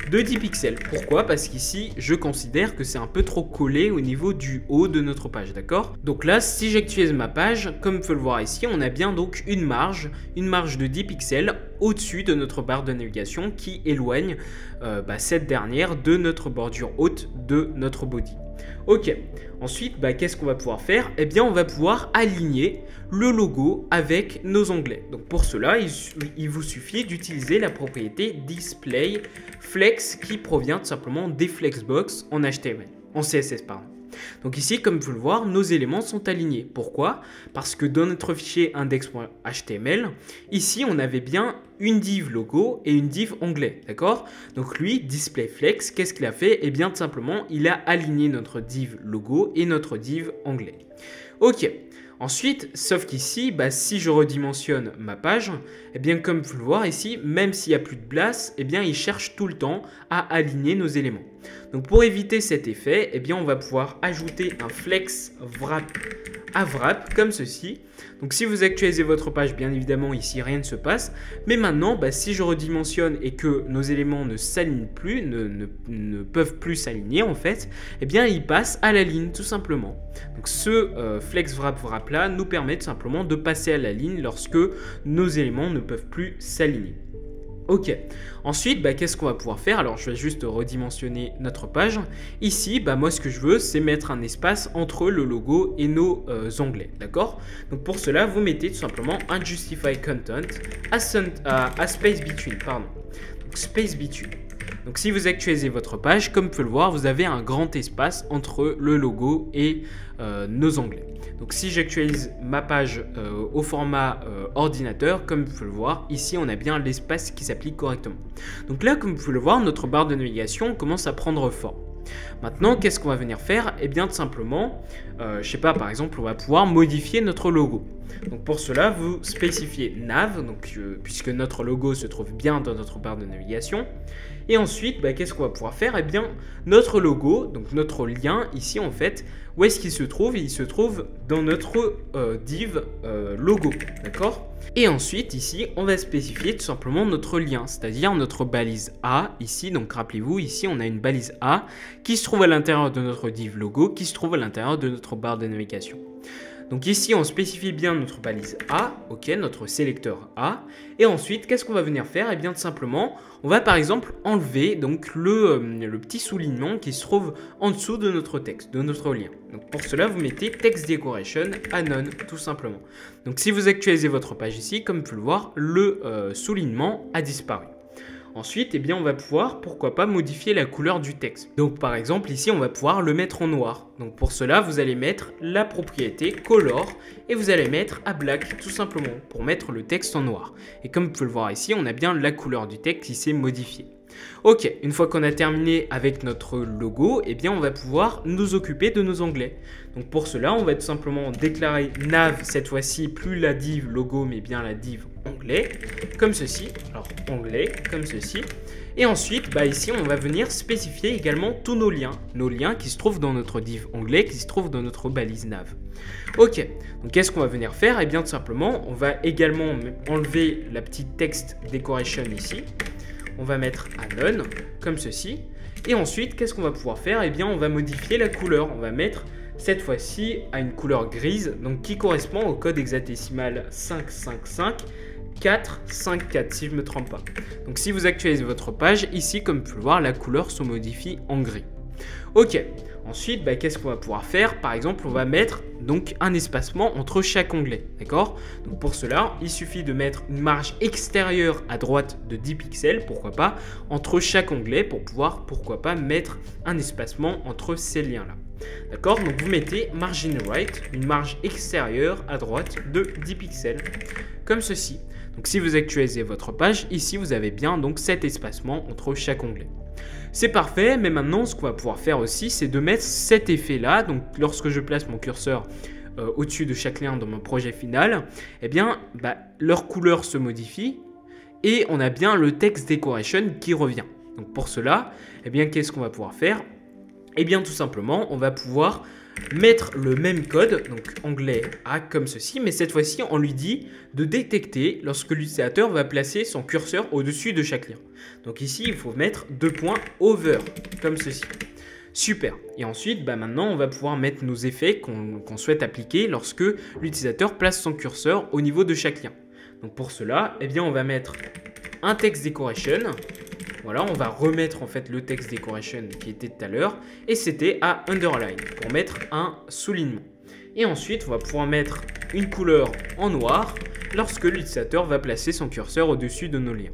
de 10 pixels. Pourquoi? Parce qu'ici, je considère que c'est un peu trop collé au niveau du haut de notre page, d'accord? Donc là, si j'actualise ma page, comme vous pouvez le voir ici, on a bien donc une marge de 10 pixels au-dessus de notre barre de navigation qui éloigne cette dernière de notre bordure haute de notre body. Ok, ensuite, qu'est-ce qu'on va pouvoir faire? Eh bien, on va pouvoir aligner le logo avec nos onglets. Donc pour cela, il vous suffit d'utiliser la propriété Display Flex qui provient tout simplement des Flexbox en HTML, en CSS pardon. Donc ici, comme vous pouvez le voir, nos éléments sont alignés. Pourquoi? Parce que dans notre fichier index.html, ici, on avait bien une div logo et une div onglet, d'accord? Donc lui, displayFlex, qu'est-ce qu'il a fait? Eh bien, tout simplement, il a aligné notre div logo et notre div onglet. Ok. Ensuite, sauf qu'ici, si je redimensionne ma page, eh bien, comme vous pouvez le voir ici, même s'il n'y a plus de place, eh bien, il cherche tout le temps à aligner nos éléments. Donc, pour éviter cet effet, eh bien, on va pouvoir ajouter un flex wrap à wrap comme ceci. Donc, si vous actualisez votre page, bien évidemment, ici, rien ne se passe. Mais maintenant, si je redimensionne et que nos éléments ne s'alignent plus, ne peuvent plus s'aligner, en fait, eh bien, ils passent à la ligne, tout simplement. Donc, ce flex wrap là nous permet tout simplement de passer à la ligne lorsque nos éléments ne peuvent plus s'aligner. Ok, ensuite, qu'est-ce qu'on va pouvoir faire? Alors, je vais juste redimensionner notre page. Ici, moi, ce que je veux, c'est mettre un espace entre le logo et nos onglets, d'accord? Donc, pour cela, vous mettez tout simplement un justify content à space between, pardon. Donc, space between. Donc, si vous actualisez votre page, comme vous pouvez le voir, vous avez un grand espace entre le logo et nos onglets. Donc, si j'actualise ma page au format ordinateur, comme vous pouvez le voir, ici, on a bien l'espace qui s'applique correctement. Donc là, comme vous pouvez le voir, notre barre de navigation commence à prendre forme. Maintenant, qu'est-ce qu'on va venir faire? Eh bien, tout simplement, je sais pas, par exemple, on va pouvoir modifier notre logo. Donc, pour cela, vous spécifiez nav, donc, puisque notre logo se trouve bien dans notre barre de navigation. Et ensuite, qu'est-ce qu'on va pouvoir faire? Eh bien, notre logo, donc notre lien ici, en fait, où est-ce qu'il se trouve? Il se trouve dans notre div logo, d'accord? Et ensuite, ici, on va spécifier tout simplement notre lien, c'est-à-dire notre balise A, ici. Donc, rappelez-vous, ici, on a une balise A qui se trouve à l'intérieur de notre div logo, qui se trouve à l'intérieur de notre barre de navigation. Donc ici, on spécifie bien notre balise A, ok, notre sélecteur A. Et ensuite, qu'est-ce qu'on va venir faire? Eh bien, tout simplement, on va par exemple enlever donc, le petit soulignement qui se trouve en dessous de notre texte, de notre lien. Donc pour cela, vous mettez text decoration à none, tout simplement. Donc si vous actualisez votre page ici, comme vous pouvez le voir, le soulignement a disparu. Ensuite, eh bien, on va pouvoir, pourquoi pas, modifier la couleur du texte. Donc, par exemple, ici, on va pouvoir le mettre en noir. Donc, pour cela, vous allez mettre la propriété color et vous allez mettre à black, tout simplement, pour mettre le texte en noir. Et comme vous pouvez le voir ici, on a bien la couleur du texte qui s'est modifiée. Ok, une fois qu'on a terminé avec notre logo, eh bien on va pouvoir nous occuper de nos onglets. Donc pour cela, on va tout simplement déclarer nav, cette fois-ci, plus la div logo, mais bien la div onglet, comme ceci. Alors onglet, comme ceci. Et ensuite, ici, on va venir spécifier également tous nos liens qui se trouvent dans notre div onglet, qui se trouvent dans notre balise nav. Ok, donc qu'est-ce qu'on va venir faire? Eh bien tout simplement, on va également enlever la petite text decoration ici. On va mettre à none, comme ceci. Et ensuite, qu'est-ce qu'on va pouvoir faire? Eh bien, on va modifier la couleur. On va mettre, cette fois-ci, à une couleur grise, donc qui correspond au code hexadécimal 555-454, si je ne me trompe pas. Donc, si vous actualisez votre page, ici, comme vous pouvez le voir, la couleur se modifie en gris. Ok, ensuite, qu'est-ce qu'on va pouvoir faire? Par exemple, on va mettre donc un espacement entre chaque onglet, d'accord? Donc pour cela, il suffit de mettre une marge extérieure à droite de 10 pixels, pourquoi pas, entre chaque onglet pour pouvoir, pourquoi pas, mettre un espacement entre ces liens-là. D'accord? Donc vous mettez margin right, une marge extérieure à droite de 10 pixels, comme ceci. Donc si vous actualisez votre page, ici vous avez bien donc cet espacement entre chaque onglet. C'est parfait, mais maintenant ce qu'on va pouvoir faire aussi, c'est de mettre cet effet-là. Donc lorsque je place mon curseur au-dessus de chaque lien dans mon projet final, eh bien leur couleur se modifie et on a bien le text decoration qui revient. Donc pour cela, eh bien qu'est-ce qu'on va pouvoir faire? Eh bien tout simplement, on va pouvoir mettre le même code, donc anglais A comme ceci, mais cette fois-ci on lui dit de détecter lorsque l'utilisateur va placer son curseur au-dessus de chaque lien. Donc ici il faut mettre 2 points over comme ceci. Super. Et ensuite, maintenant, on va pouvoir mettre nos effets qu'on souhaite appliquer lorsque l'utilisateur place son curseur au niveau de chaque lien. Donc pour cela, on va mettre un text decoration. Voilà, on va remettre en fait le text decoration qui était tout à l'heure. Et c'était à underline pour mettre un soulignement. Et ensuite, on va pouvoir mettre une couleur en noir lorsque l'utilisateur va placer son curseur au-dessus de nos liens.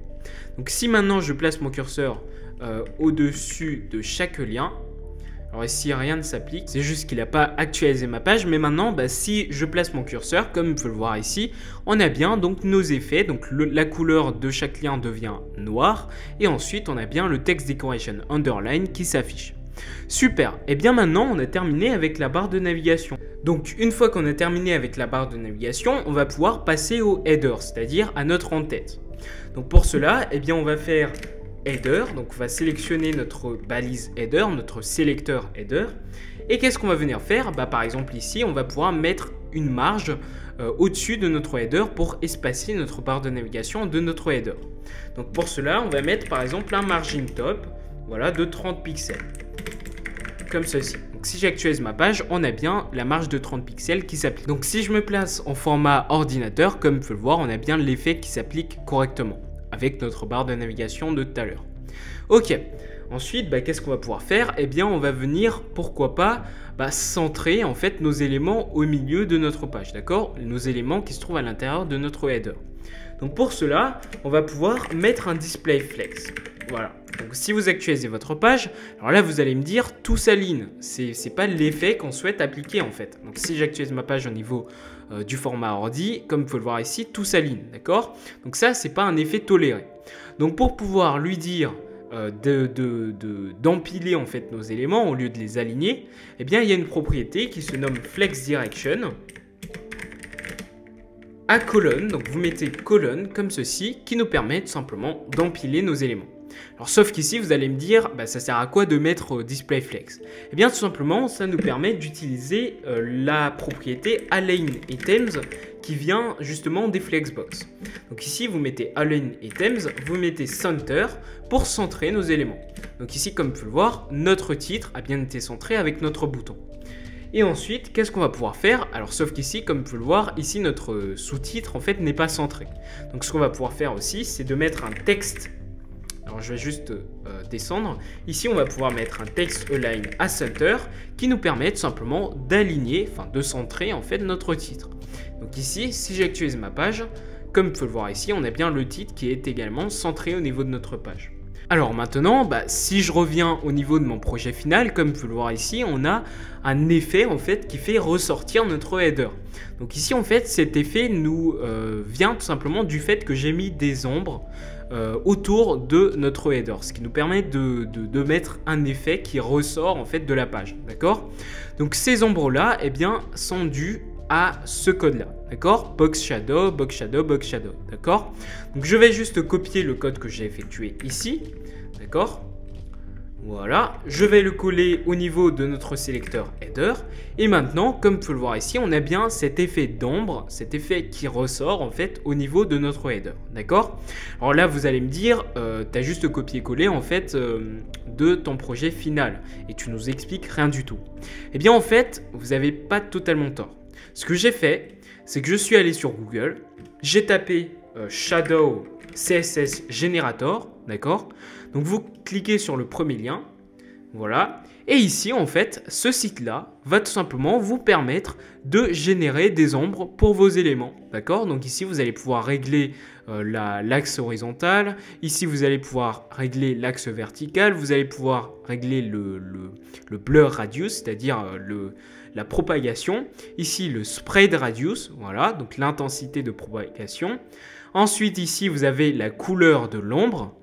Donc si maintenant je place mon curseur au-dessus de chaque lien, alors ici, rien ne s'applique, c'est juste qu'il n'a pas actualisé ma page, mais maintenant, si je place mon curseur, comme vous pouvez le voir ici, on a bien donc nos effets, donc la couleur de chaque lien devient noire, et ensuite on a bien le text decoration underline qui s'affiche. Super, et bien maintenant on a terminé avec la barre de navigation. Donc une fois qu'on a terminé avec la barre de navigation, on va pouvoir passer au header, c'est-à-dire à notre en-tête. Donc pour cela, on va faire header, donc on va sélectionner notre balise header, notre sélecteur header. Et qu'est-ce qu'on va venir faire? Par exemple ici, on va pouvoir mettre une marge au-dessus de notre header pour espacer notre barre de navigation de notre header. Donc pour cela, on va mettre par exemple un margin top, voilà, de 30 pixels, comme ceci. Donc si j'actualise ma page, on a bien la marge de 30 pixels qui s'applique. Donc si je me place en format ordinateur, comme vous pouvez le voir, on a bien l'effet qui s'applique correctement avec notre barre de navigation de tout à l'heure. Ok, ensuite, qu'est-ce qu'on va pouvoir faire? On va venir, pourquoi pas, centrer en fait nos éléments au milieu de notre page, d'accord? Nos éléments qui se trouvent à l'intérieur de notre header. Donc pour cela, on va pouvoir mettre un display flex. Voilà. Donc si vous actualisez votre page, alors là vous allez me dire tout s'aligne. C'est pas l'effet qu'on souhaite appliquer en fait. Donc si j'actualise ma page au niveau du format ordi, comme vous pouvez le voir ici, tout s'aligne, d'accord? Donc ça c'est pas un effet toléré. Donc pour pouvoir lui dire d'empiler en fait nos éléments au lieu de les aligner, il y a une propriété qui se nomme flex direction à colonne. Donc vous mettez colonne comme ceci qui nous permet tout simplement d'empiler nos éléments. Alors sauf qu'ici vous allez me dire ça sert à quoi de mettre display flex? Tout simplement ça nous permet d'utiliser la propriété align items qui vient justement des flexbox. Donc ici vous mettez align items, vous mettez center pour centrer nos éléments. Donc ici comme vous pouvez le voir, notre titre a bien été centré avec notre bouton. Et ensuite, qu'est-ce qu'on va pouvoir faire? Alors, sauf qu'ici, comme vous pouvez le voir, ici, notre sous-titre, en fait, n'est pas centré. Donc, ce qu'on va pouvoir faire aussi, c'est de mettre un texte. Alors, je vais juste descendre. Ici, on va pouvoir mettre un text align à center qui nous permet tout simplement d'aligner, de centrer, en fait, notre titre. Donc ici, si j'actualise ma page, comme vous pouvez le voir ici, on a bien le titre qui est également centré au niveau de notre page. Alors maintenant, si je reviens au niveau de mon projet final, comme vous pouvez le voir ici, on a un effet en fait qui fait ressortir notre header. Donc ici en fait cet effet nous vient tout simplement du fait que j'ai mis des ombres autour de notre header, ce qui nous permet de mettre un effet qui ressort en fait de la page, d'accord? Donc ces ombres là sont dues à ce code là, d'accord? Box shadow, box shadow, box shadow, d'accord? Donc je vais juste copier le code que j'ai effectué ici, d'accord? Voilà, je vais le coller au niveau de notre sélecteur header. Et maintenant, comme vous pouvez le voir ici, on a bien cet effet d'ombre, cet effet qui ressort en fait au niveau de notre header, d'accord? Alors là, vous allez me dire, tu as juste copié-collé en fait de ton projet final et tu nous expliques rien du tout. En fait, vous n'avez pas totalement tort. Ce que j'ai fait, c'est que je suis allé sur Google, j'ai tapé Shadow CSS Generator, d'accord? Donc vous cliquez sur le premier lien, voilà. Et ici, en fait, ce site-là va tout simplement vous permettre de générer des ombres pour vos éléments, d'accord? Donc ici, vous allez pouvoir régler l'axe horizontal. Ici, vous allez pouvoir régler l'axe vertical. Vous allez pouvoir régler le blur radius, c'est-à-dire la propagation. Ici, le spread radius, voilà, donc l'intensité de propagation. Ensuite, ici, vous avez la couleur de l'ombre.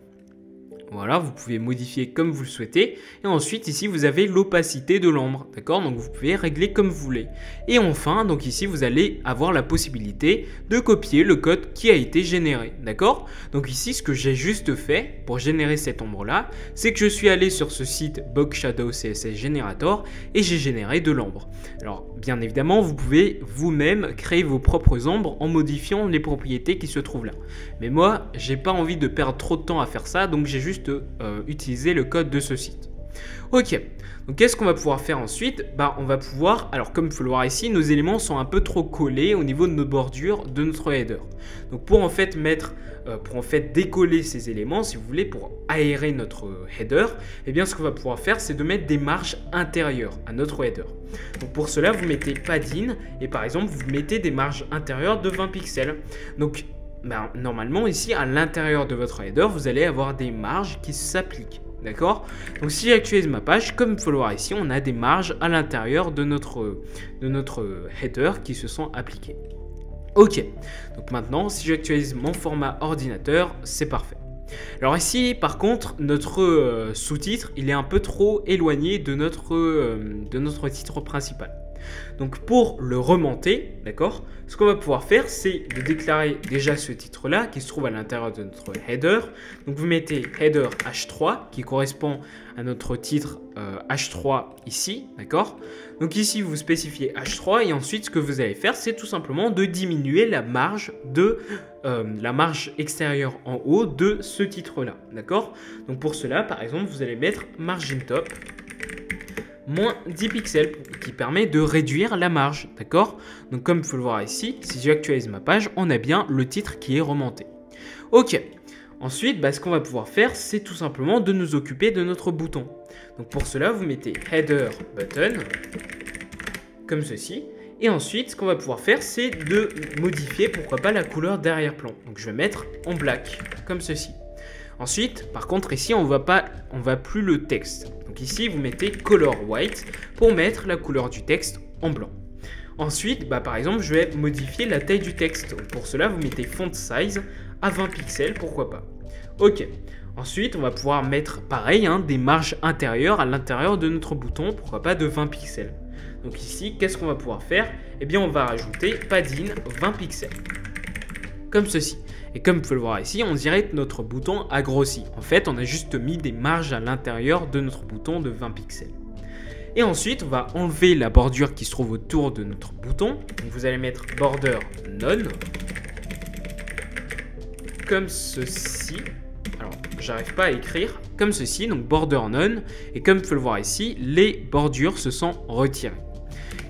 Voilà, vous pouvez modifier comme vous le souhaitez. Et ensuite, ici, vous avez l'opacité de l'ombre. D'accord? Donc, vous pouvez régler comme vous voulez. Et enfin, donc ici, vous allez avoir la possibilité de copier le code qui a été généré. D'accord? Donc ici, ce que j'ai juste fait pour générer cette ombre-là, c'est que je suis allé sur ce site Box Shadow CSS Generator et j'ai généré de l'ombre. Alors, bien évidemment, vous pouvez vous-même créer vos propres ombres en modifiant les propriétés qui se trouvent là. Mais moi, j'ai pas envie de perdre trop de temps à faire ça, donc j'ai juste utilisé le code de ce site. Ok, donc qu'est-ce qu'on va pouvoir faire ensuite? On va pouvoir, alors comme il faut le voir ici, nos éléments sont un peu trop collés au niveau de nos bordures de notre header. Donc pour en fait décoller ces éléments, si vous voulez, pour aérer notre header, eh bien ce qu'on va pouvoir faire, c'est de mettre des marges intérieures à notre header. Donc pour cela, vous mettez padding et par exemple, vous mettez des marges intérieures de 20 pixels. Donc normalement ici, à l'intérieur de votre header, vous allez avoir des marges qui s'appliquent. D'accord? Donc si j'actualise ma page, comme il faut le voir ici, on a des marges à l'intérieur de notre header qui se sont appliquées. Ok, donc maintenant, si j'actualise mon format ordinateur, c'est parfait. Alors ici, par contre, notre sous-titre, il est un peu trop éloigné de notre titre principal. Donc pour le remonter, d'accord, ce qu'on va pouvoir faire, c'est de déclarer déjà ce titre-là qui se trouve à l'intérieur de notre header. Donc vous mettez header h3 qui correspond à notre titre h3 ici, d'accord. Donc ici, vous spécifiez h3 et ensuite, ce que vous allez faire, c'est tout simplement de diminuer la marge extérieure en haut de ce titre-là, d'accord. Donc pour cela, par exemple, vous allez mettre margin top moins 10 pixels qui permet de réduire la marge, d'accord? Donc comme il faut le voir ici, si j'actualise ma page, on a bien le titre qui est remonté. Ok, ensuite, ce qu'on va pouvoir faire, c'est tout simplement de nous occuper de notre bouton. Donc pour cela, vous mettez header button, comme ceci. Et ensuite, ce qu'on va pouvoir faire, c'est de modifier, pourquoi pas, la couleur d'arrière-plan. Donc je vais mettre en black, comme ceci. Ensuite, par contre, ici, on va plus le texte. Donc ici, vous mettez color white pour mettre la couleur du texte en blanc. Ensuite, par exemple, je vais modifier la taille du texte. Donc pour cela, vous mettez font size à 20 pixels, pourquoi pas. Ok. Ensuite, on va pouvoir mettre, pareil, des marges intérieures à l'intérieur de notre bouton, pourquoi pas de 20 pixels. Donc ici, qu'est-ce qu'on va pouvoir faire? Eh bien, on va rajouter padding 20 pixels. Comme ceci. Et comme vous pouvez le voir ici, on dirait que notre bouton a grossi. En fait, on a juste mis des marges à l'intérieur de notre bouton de 20 pixels. Et ensuite, on va enlever la bordure qui se trouve autour de notre bouton. Donc vous allez mettre border none. Comme ceci. Alors, j'arrive pas à écrire. Comme ceci, donc border none. Et comme vous pouvez le voir ici, les bordures se sont retirées.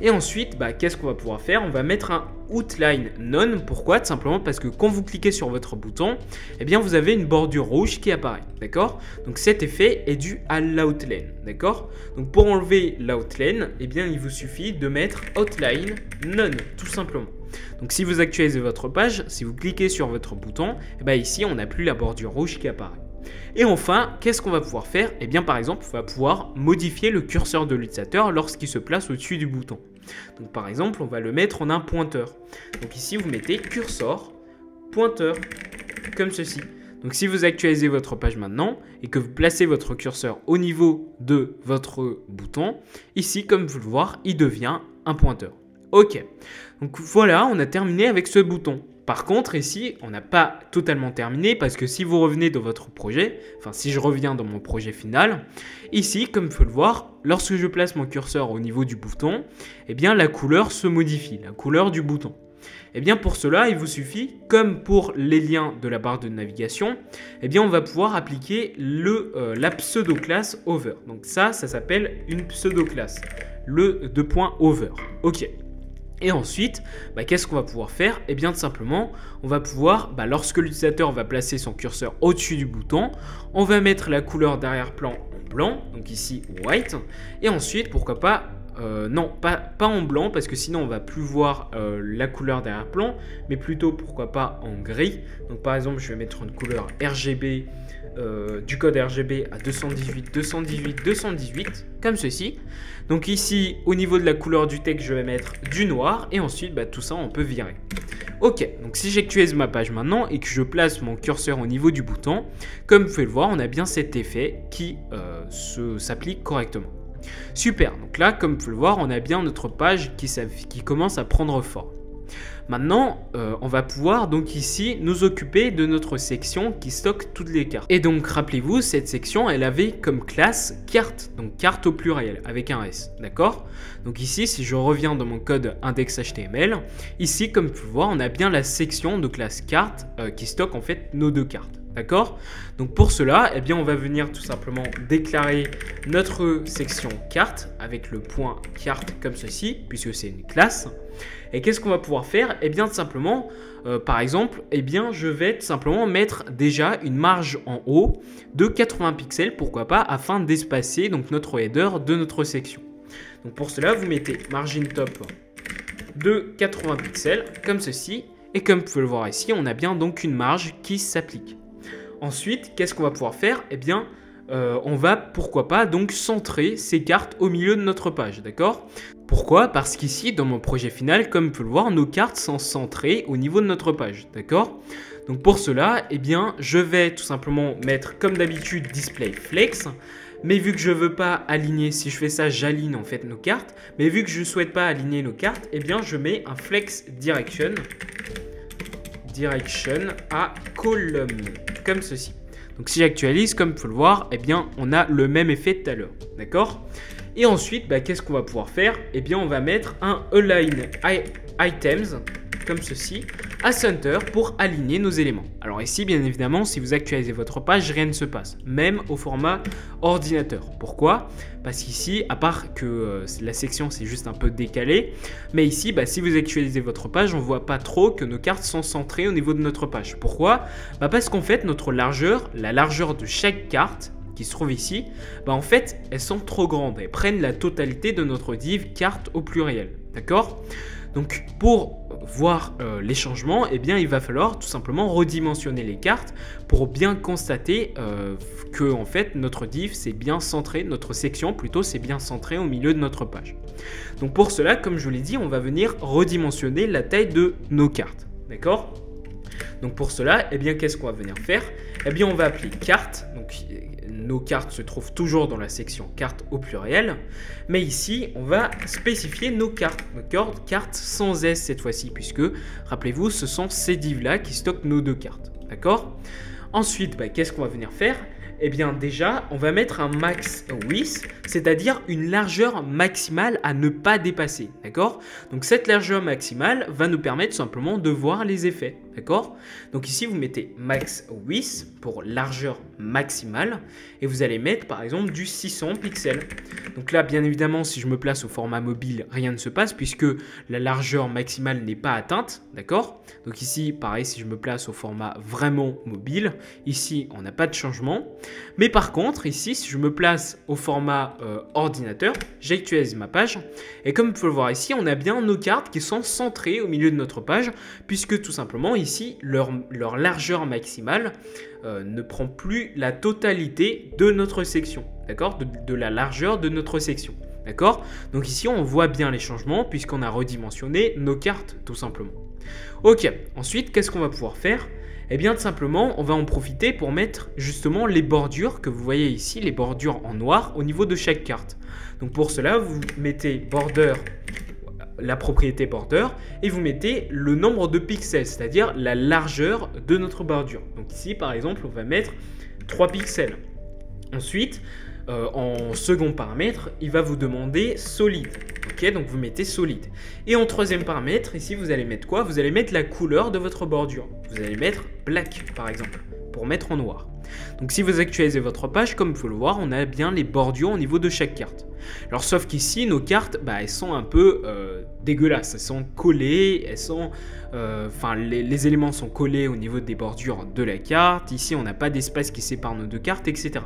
Et ensuite, qu'est-ce qu'on va pouvoir faire? On va mettre un outline none. Pourquoi? Tout simplement parce que quand vous cliquez sur votre bouton, eh bien vous avez une bordure rouge qui apparaît, d'accord? Donc cet effet est dû à l'outline, d'accord? Donc pour enlever l'outline, eh bien il vous suffit de mettre outline none, tout simplement. Donc si vous actualisez votre page, si vous cliquez sur votre bouton, ici on n'a plus la bordure rouge qui apparaît. Et enfin, qu'est-ce qu'on va pouvoir faire? Eh bien par exemple, on va pouvoir modifier le curseur de l'utilisateur lorsqu'il se place au-dessus du bouton. Donc par exemple, on va le mettre en un pointeur. Donc ici, vous mettez curseur, pointeur, comme ceci. Donc si vous actualisez votre page maintenant et que vous placez votre curseur au niveau de votre bouton, ici, comme vous le voyez, il devient un pointeur. Ok, donc voilà, on a terminé avec ce bouton. Par contre, ici, on n'a pas totalement terminé parce que si vous revenez dans votre projet, enfin si je reviens dans mon projet final, ici, comme vous pouvez le voir, lorsque je place mon curseur au niveau du bouton, eh bien la couleur se modifie, la couleur du bouton. Eh bien pour cela, il vous suffit, comme pour les liens de la barre de navigation, eh bien on va pouvoir appliquer la pseudo-classe over. Donc ça s'appelle une pseudo-classe, le $over. Ok. Et ensuite, qu'est-ce qu'on va pouvoir faire? Eh bien, tout simplement, on va pouvoir, lorsque l'utilisateur va placer son curseur au-dessus du bouton, on va mettre la couleur d'arrière-plan en blanc, donc ici white, et ensuite, pourquoi pas, non, pas en blanc, parce que sinon on va plus voir la couleur d'arrière-plan, mais plutôt, pourquoi pas, en gris. Donc par exemple, je vais mettre une couleur RGB, du code RGB à 218, 218, 218, comme ceci. Donc ici, au niveau de la couleur du texte, je vais mettre du noir et ensuite, tout ça, on peut virer. Ok, donc si j'actualise ma page maintenant et que je place mon curseur au niveau du bouton, comme vous pouvez le voir, on a bien cet effet qui s'applique correctement. Super, donc là, comme vous pouvez le voir, on a bien notre page qui commence à prendre forme. Maintenant, on va pouvoir donc ici nous occuper de notre section qui stocke toutes les cartes. Et donc, rappelez-vous, cette section, elle avait comme classe carte, donc carte au pluriel avec un S, d'accord? Donc ici, si je reviens dans mon code index.html, ici, comme vous pouvez le voir, on a bien la section de classe carte qui stocke en fait nos deux cartes. D'accord? Donc pour cela, eh bien, on va venir tout simplement déclarer notre section carte avec le point carte comme ceci, puisque c'est une classe. Et qu'est-ce qu'on va pouvoir faire? Eh bien, tout simplement, par exemple, eh bien, je vais tout simplement mettre déjà une marge en haut de 80 pixels, pourquoi pas, afin d'espacer donc notre header de notre section. Donc pour cela, vous mettez margin top de 80 pixels, comme ceci. Et comme vous pouvez le voir ici, on a bien donc une marge qui s'applique. Ensuite, qu'est-ce qu'on va pouvoir faire? Eh bien, on va, pourquoi pas, donc centrer ces cartes au milieu de notre page, d'accord? Pourquoi? Parce qu'ici, dans mon projet final, comme vous pouvez le voir, nos cartes sont centrées au niveau de notre page, d'accord? Donc pour cela, eh bien, je vais tout simplement mettre, comme d'habitude, display flex. Mais vu que je ne veux pas aligner, si je fais ça, j'aligne en fait nos cartes. Mais vu que je ne souhaite pas aligner nos cartes, eh bien, je mets un flex direction à column, comme ceci. Donc si j'actualise, comme vous pouvez le voir, eh bien, on a le même effet tout à l'heure, d'accord? Et ensuite, qu'est-ce qu'on va pouvoir faire? Eh bien, on va mettre un align items, comme ceci, à center pour aligner nos éléments. Alors ici, bien évidemment, si vous actualisez votre page, rien ne se passe, même au format ordinateur. Pourquoi? Parce qu'ici, à part que la section c'est juste un peu décalé, mais ici, si vous actualisez votre page, on ne voit pas trop que nos cartes sont centrées au niveau de notre page. Pourquoi? Parce qu'en fait, notre largeur, la largeur de chaque carte qui se trouve ici, en fait, elles sont trop grandes. Elles prennent la totalité de notre div carte au pluriel. D'accord? Donc, pour voir les changements, eh bien, il va falloir tout simplement redimensionner les cartes pour bien constater que en fait, notre div c'est bien centré, notre section plutôt c'est bien centré au milieu de notre page. Donc pour cela, comme je vous l'ai dit, on va venir redimensionner la taille de nos cartes. D'accord? Donc pour cela, eh bien, qu'est-ce qu'on va venir faire? Eh bien, on va appeler carte. Donc nos cartes se trouvent toujours dans la section carte au pluriel. Mais ici, on va spécifier nos cartes. D'accord? Cartes sans S cette fois-ci, puisque, rappelez-vous, ce sont ces divs-là qui stockent nos deux cartes. D'accord? Ensuite, qu'est-ce qu'on va venir faire? Eh bien déjà, on va mettre un max width, c'est-à-dire une largeur maximale à ne pas dépasser, d'accord? Donc cette largeur maximale va nous permettre simplement de voir les effets, d'accord? Donc ici, vous mettez max width pour largeur maximale et vous allez mettre par exemple du 600 pixels. Donc là, bien évidemment, si je me place au format mobile, rien ne se passe puisque la largeur maximale n'est pas atteinte, d'accord? Donc ici, pareil, si je me place au format vraiment mobile, ici, on n'a pas de changement. Mais par contre, ici, si je me place au format ordinateur, j'actualise ma page. Et comme vous pouvez le voir ici, on a bien nos cartes qui sont centrées au milieu de notre page, puisque tout simplement ici, leur largeur maximale ne prend plus la totalité de notre section, d'accord, de la largeur de notre section. D'accord? Donc ici, on voit bien les changements puisqu'on a redimensionné nos cartes, tout simplement. Ok, ensuite, qu'est-ce qu'on va pouvoir faire? Eh bien, tout simplement, on va en profiter pour mettre justement les bordures que vous voyez ici, les bordures en noir au niveau de chaque carte. Donc pour cela, vous mettez border, la propriété border, et vous mettez le nombre de pixels, c'est-à-dire la largeur de notre bordure. Donc ici, par exemple, on va mettre 3 pixels. Ensuite, en second paramètre, il va vous demander solide. Ok, donc vous mettez solide. Et en troisième paramètre, ici, vous allez mettre quoi? Vous allez mettre la couleur de votre bordure. Vous allez mettre black, par exemple, pour mettre en noir. Donc si vous actualisez votre page, comme vous pouvez le voir, on a bien les bordures au niveau de chaque carte. Alors sauf qu'ici, nos cartes, elles sont un peu dégueulasses. Elles sont collées, elles sont... les éléments sont collés au niveau des bordures de la carte. Ici, on n'a pas d'espace qui sépare nos deux cartes, etc.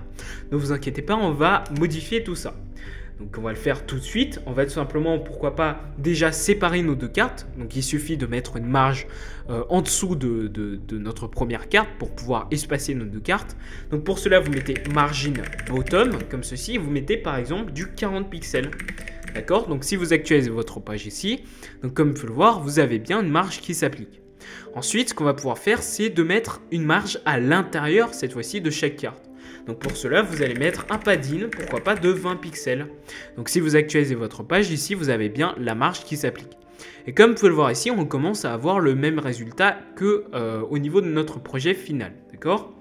Ne vous inquiétez pas, on va modifier tout ça. Donc on va le faire tout de suite. On va tout simplement, pourquoi pas, déjà séparer nos deux cartes. Donc il suffit de mettre une marge en dessous de notre première carte pour pouvoir espacer nos deux cartes. Donc pour cela, vous mettez margin bottom, comme ceci. Vous mettez par exemple du 40 pixels. D'accord? Donc si vous actualisez votre page ici, donc comme vous pouvez le voir, vous avez bien une marge qui s'applique. Ensuite, ce qu'on va pouvoir faire, c'est de mettre une marge à l'intérieur, cette fois-ci, de chaque carte. Donc pour cela, vous allez mettre un padding, pourquoi pas de 20 pixels. Donc si vous actualisez votre page, ici, vous avez bien la marge qui s'applique. Et comme vous pouvez le voir ici, on commence à avoir le même résultat qu'au niveau de notre projet final. D'accord ?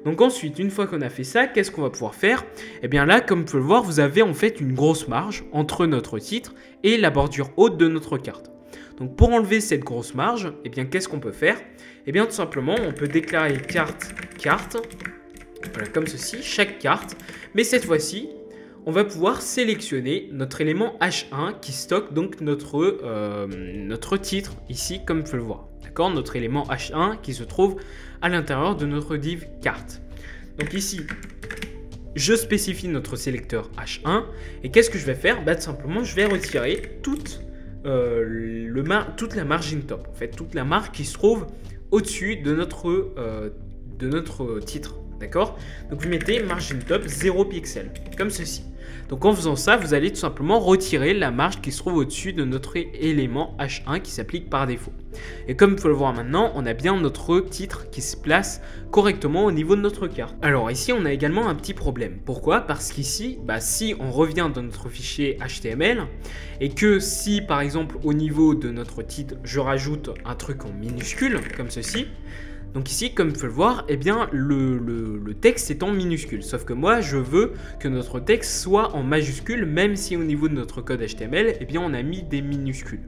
Donc ensuite, une fois qu'on a fait ça, qu'est-ce qu'on va pouvoir faire? Eh bien là, comme vous pouvez le voir, vous avez en fait une grosse marge entre notre titre et la bordure haute de notre carte. Donc pour enlever cette grosse marge, eh bien qu'est-ce qu'on peut faire? Eh bien tout simplement, on peut déclarer carte, voilà, comme ceci, chaque carte. Mais cette fois-ci, on va pouvoir sélectionner notre élément H1 qui stocke donc notre titre ici, comme vous pouvez le voir. D'accord, notre élément H1 qui se trouve à l'intérieur de notre div carte. Donc ici, je spécifie notre sélecteur H1 et qu'est-ce que je vais faire? Tout simplement, je vais retirer toute la margin top, en fait, toute la marge qui se trouve au-dessus de notre titre. D'accord? Donc vous mettez margin top 0 pixel, comme ceci. Donc en faisant ça, vous allez tout simplement retirer la marge qui se trouve au-dessus de notre élément H1 qui s'applique par défaut. Et comme vous pouvez le voir maintenant, on a bien notre titre qui se place correctement au niveau de notre carte. Alors ici, on a également un petit problème. Pourquoi? Parce qu'ici, si on revient dans notre fichier HTML et que si par exemple au niveau de notre titre, je rajoute un truc en minuscule, comme ceci, donc ici, comme vous pouvez le voir, eh bien, le texte est en minuscule. Sauf que moi, je veux que notre texte soit en majuscule, même si au niveau de notre code HTML, eh bien, on a mis des minuscules.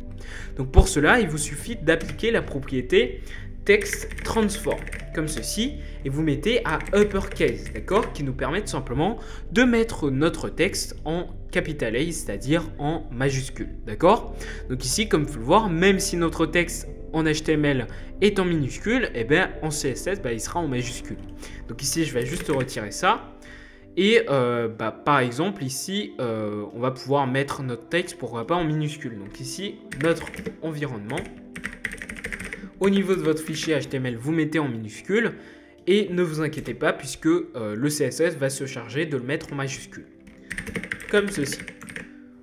Donc pour cela, il vous suffit d'appliquer la propriété text transform, comme ceci, et vous mettez à uppercase, d'accord, qui nous permet tout simplement de mettre notre texte en capital A, c'est-à-dire en majuscule, d'accord. Donc ici, comme vous pouvez le voir, même si notre texte en HTML est en minuscule, et bien en CSS, il sera en majuscule. Donc ici, je vais juste retirer ça. Et par exemple, ici, on va pouvoir mettre notre texte, pourquoi pas en minuscule. Donc ici, notre environnement. Au niveau de votre fichier HTML, vous mettez en minuscule. Et ne vous inquiétez pas, puisque le CSS va se charger de le mettre en majuscule. Comme ceci.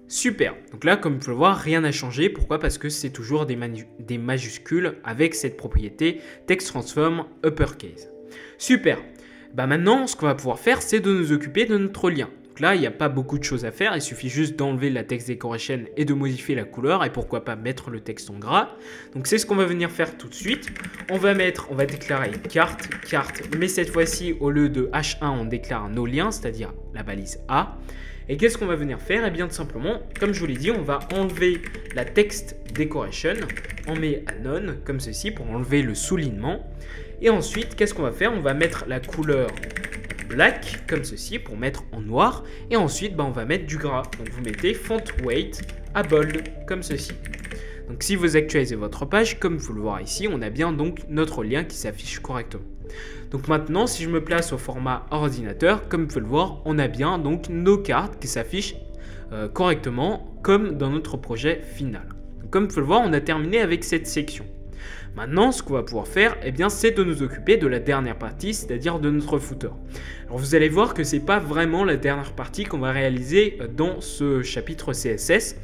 Super, donc là comme vous pouvez le voir, rien n'a changé. Pourquoi? Parce que c'est toujours des majuscules avec cette propriété text transform uppercase. Super, maintenant ce qu'on va pouvoir faire, c'est de nous occuper de notre lien. Donc là il n'y a pas beaucoup de choses à faire, il suffit juste d'enlever la text decoration et de modifier la couleur et pourquoi pas mettre le texte en gras. Donc c'est ce qu'on va venir faire tout de suite. On va déclarer carte, mais cette fois-ci au lieu de H1 on déclare nos liens, c'est-à-dire la balise A. Et qu'est-ce qu'on va venir faire? Eh bien tout simplement, comme je vous l'ai dit, on va enlever la text decoration, on met à none, comme ceci, pour enlever le soulignement. Et ensuite, qu'est-ce qu'on va faire? On va mettre la couleur black, comme ceci, pour mettre en noir. Et ensuite, on va mettre du gras. Donc vous mettez font weight à bold, comme ceci. Donc si vous actualisez votre page, comme vous le voyez ici, on a bien donc notre lien qui s'affiche correctement. Donc maintenant, si je me place au format ordinateur, comme vous pouvez le voir, on a bien donc nos cartes qui s'affichent correctement comme dans notre projet final. Donc, comme vous pouvez le voir, on a terminé avec cette section. Maintenant, ce qu'on va pouvoir faire, eh bien, c'est de nous occuper de la dernière partie, c'est-à-dire de notre footer. Alors vous allez voir que ce n'est pas vraiment la dernière partie qu'on va réaliser dans ce chapitre CSS.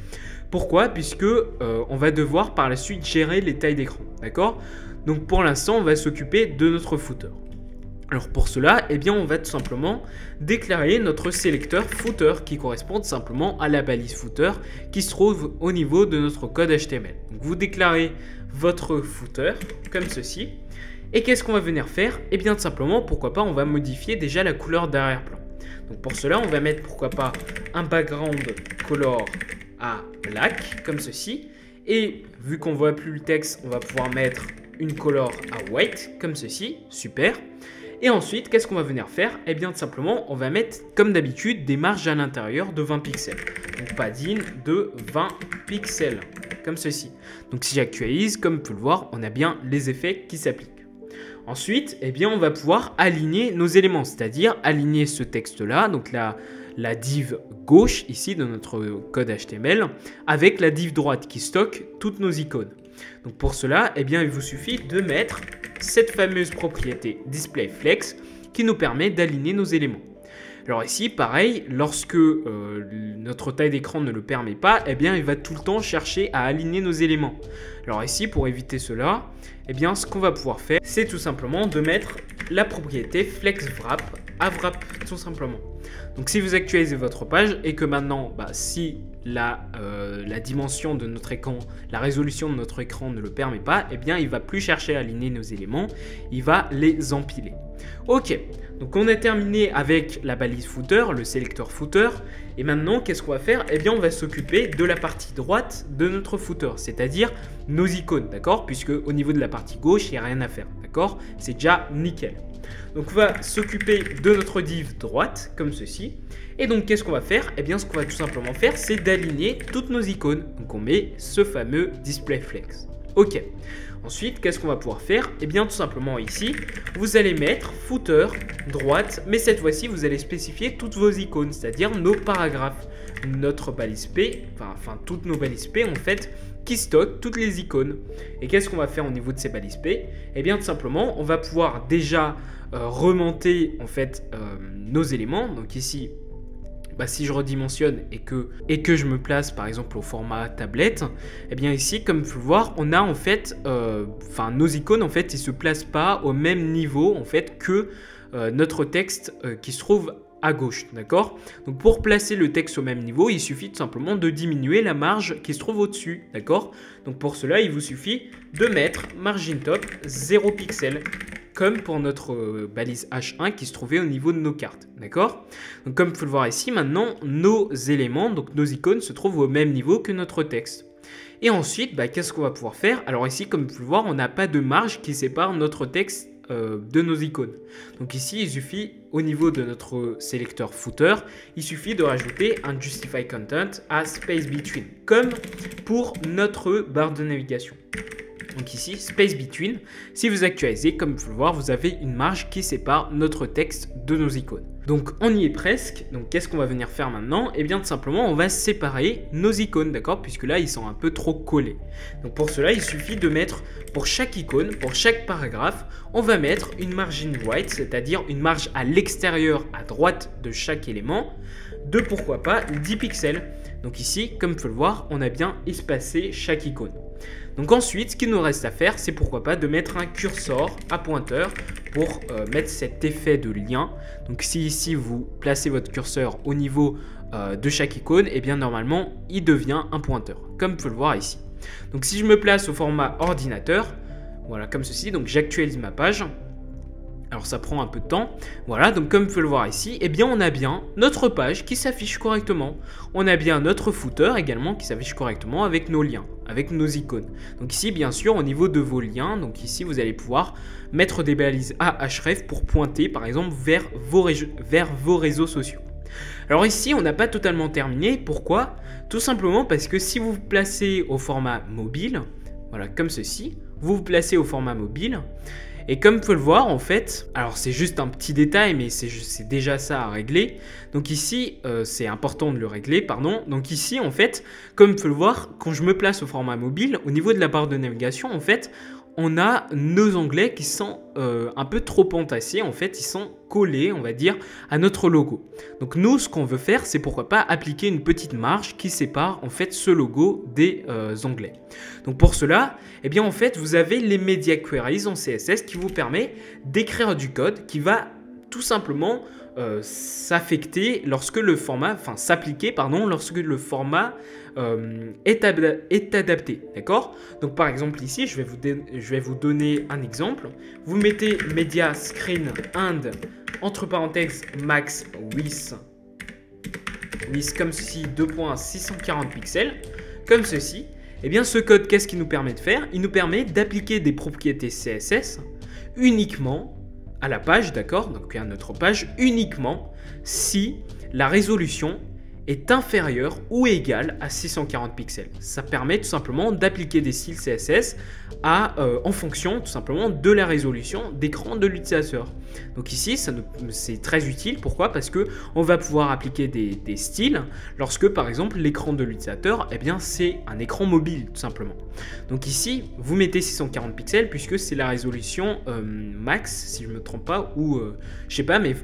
Pourquoi? Puisque on va devoir par la suite gérer les tailles d'écran, d'accord? Donc pour l'instant, on va s'occuper de notre footer. Alors pour cela, eh bien, on va tout simplement déclarer notre sélecteur footer qui correspond tout simplement à la balise footer qui se trouve au niveau de notre code HTML. Donc vous déclarez votre footer comme ceci. Et qu'est-ce qu'on va venir faire? Eh bien tout simplement, pourquoi pas, on va modifier déjà la couleur d'arrière-plan. Donc pour cela, on va mettre pourquoi pas un background color à black comme ceci. Et vu qu'on ne voit plus le texte, on va pouvoir mettre une color à white comme ceci. Super. Et ensuite, qu'est-ce qu'on va venir faire? Eh bien, tout simplement, on va mettre, comme d'habitude, des marges à l'intérieur de 20 pixels. Donc, padding de 20 pixels, comme ceci. Donc, si j'actualise, comme vous pouvez le voir, on a bien les effets qui s'appliquent. Ensuite, eh bien, on va pouvoir aligner nos éléments, c'est-à-dire aligner ce texte-là, donc la div gauche, ici, de notre code HTML, avec la div droite qui stocke toutes nos icônes. Donc, pour cela, eh bien, il vous suffit de mettre cette fameuse propriété displayFlex qui nous permet d'aligner nos éléments. Alors ici, pareil, lorsque notre taille d'écran ne le permet pas, eh bien, il va tout le temps chercher à aligner nos éléments. Alors ici, pour éviter cela, eh bien, ce qu'on va pouvoir faire, c'est tout simplement de mettre la propriété FlexWrap à wrap, tout simplement. Donc si vous actualisez votre page et que maintenant, si la dimension de notre écran, la résolution de notre écran ne le permet pas, eh bien, il ne va plus chercher à aligner nos éléments, il va les empiler. Ok, donc on a terminé avec la balise footer, le sélecteur footer. Et maintenant, qu'est-ce qu'on va faire? Eh bien, on va s'occuper de la partie droite de notre footer, c'est-à-dire nos icônes, d'accord? Puisque au niveau de la partie gauche, il n'y a rien à faire, d'accord? C'est déjà nickel. Donc, on va s'occuper de notre div droite, comme ceci. Et donc, qu'est-ce qu'on va faire? Eh bien, ce qu'on va tout simplement faire, c'est d'aligner toutes nos icônes. Donc, on met ce fameux display flex. Ok. Ensuite, qu'est-ce qu'on va pouvoir faire? Eh bien, tout simplement ici, vous allez mettre footer, droite, mais cette fois-ci, vous allez spécifier toutes vos icônes, c'est-à-dire nos paragraphes. Notre balise P, enfin toutes nos balises P, en fait, qui stockent toutes les icônes. Et qu'est-ce qu'on va faire au niveau de ces balises P? Eh bien, tout simplement, on va pouvoir déjà remonter, en fait, nos éléments. Donc ici, si je redimensionne et que je me place par exemple au format tablette, eh bien ici, comme vous pouvez le voir, on a en fait, nos icônes en fait, ils se placent pas au même niveau en fait que notre texte qui se trouve à gauche, d'accord? Donc pour placer le texte au même niveau, il suffit tout simplement de diminuer la marge qui se trouve au-dessus, d'accord? Donc pour cela, il vous suffit de mettre margin top 0 pixels. Comme pour notre balise H1 qui se trouvait au niveau de nos cartes, d'accord? Donc comme vous pouvez le voir ici, maintenant, nos éléments, donc nos icônes, se trouvent au même niveau que notre texte. Et ensuite, qu'est-ce qu'on va pouvoir faire? Alors ici, comme vous pouvez le voir, on n'a pas de marge qui sépare notre texte de nos icônes. Donc ici, il suffit, au niveau de notre sélecteur footer, il suffit de rajouter un justify content à space between, comme pour notre barre de navigation. Donc ici, space between, si vous actualisez, comme vous pouvez le voir, vous avez une marge qui sépare notre texte de nos icônes. Donc on y est presque. Donc qu'est-ce qu'on va venir faire maintenant? Eh bien tout simplement, on va séparer nos icônes, d'accord? Puisque là, ils sont un peu trop collés. Donc pour cela, il suffit de mettre, pour chaque icône, pour chaque paragraphe, on va mettre une margin right, c'est-à-dire une marge à l'extérieur, à droite de chaque élément, de pourquoi pas 10 pixels. Donc ici, comme vous pouvez le voir, on a bien espacé chaque icône. Donc ensuite, ce qu'il nous reste à faire, c'est pourquoi pas de mettre un curseur à pointeur pour mettre cet effet de lien. Donc si ici vous placez votre curseur au niveau de chaque icône, et bien normalement il devient un pointeur, comme vous pouvez le voir ici. Donc si je me place au format ordinateur, voilà comme ceci, donc j'actualise ma page. Alors ça prend un peu de temps, voilà, donc comme vous pouvez le voir ici, eh bien on a bien notre page qui s'affiche correctement. On a bien notre footer également qui s'affiche correctement avec nos liens, avec nos icônes. Donc ici bien sûr au niveau de vos liens, donc ici vous allez pouvoir mettre des balises à href pour pointer par exemple vers vos réseaux sociaux. Alors ici on n'a pas totalement terminé, pourquoi? Tout simplement parce que si vous vous placez au format mobile, voilà comme ceci, vous vous placez au format mobile. Et comme vous pouvez le voir, en fait, alors c'est juste un petit détail, mais c'est déjà ça à régler. Donc ici, c'est important de le régler, pardon. Donc ici, en fait, comme vous pouvez le voir, quand je me place au format mobile, au niveau de la barre de navigation, en fait, on a nos onglets qui sont un peu trop entassés, en fait, ils sont collés, on va dire, à notre logo. Donc nous, ce qu'on veut faire, c'est pourquoi pas appliquer une petite marge qui sépare, en fait, ce logo des onglets. Donc pour cela, eh bien, en fait, vous avez les Media Queries en CSS qui vous permet d'écrire du code qui va tout simplement s'affecter lorsque le format, s'appliquer, pardon, lorsque le format est adapté, d'accord? Donc par exemple ici, je vais vous donner un exemple. Vous mettez media screen and entre parenthèses max width comme ceci 2.640 pixels, comme ceci. Et bien ce code, qu'est-ce qu'il nous permet de faire? Il nous permet d'appliquer des propriétés CSS uniquement à la page, d'accord? Donc à notre page uniquement si la résolution est inférieur ou égal à 640 pixels. Ça permet tout simplement d'appliquer des styles CSS en fonction tout simplement de la résolution d'écran de l'utilisateur. Donc ici, c'est très utile. Pourquoi? Parce qu'on va pouvoir appliquer des styles lorsque par exemple l'écran de l'utilisateur, c'est un écran mobile tout simplement. Donc ici, vous mettez 640 pixels puisque c'est la résolution max, si je ne me trompe pas, ou je sais pas, mais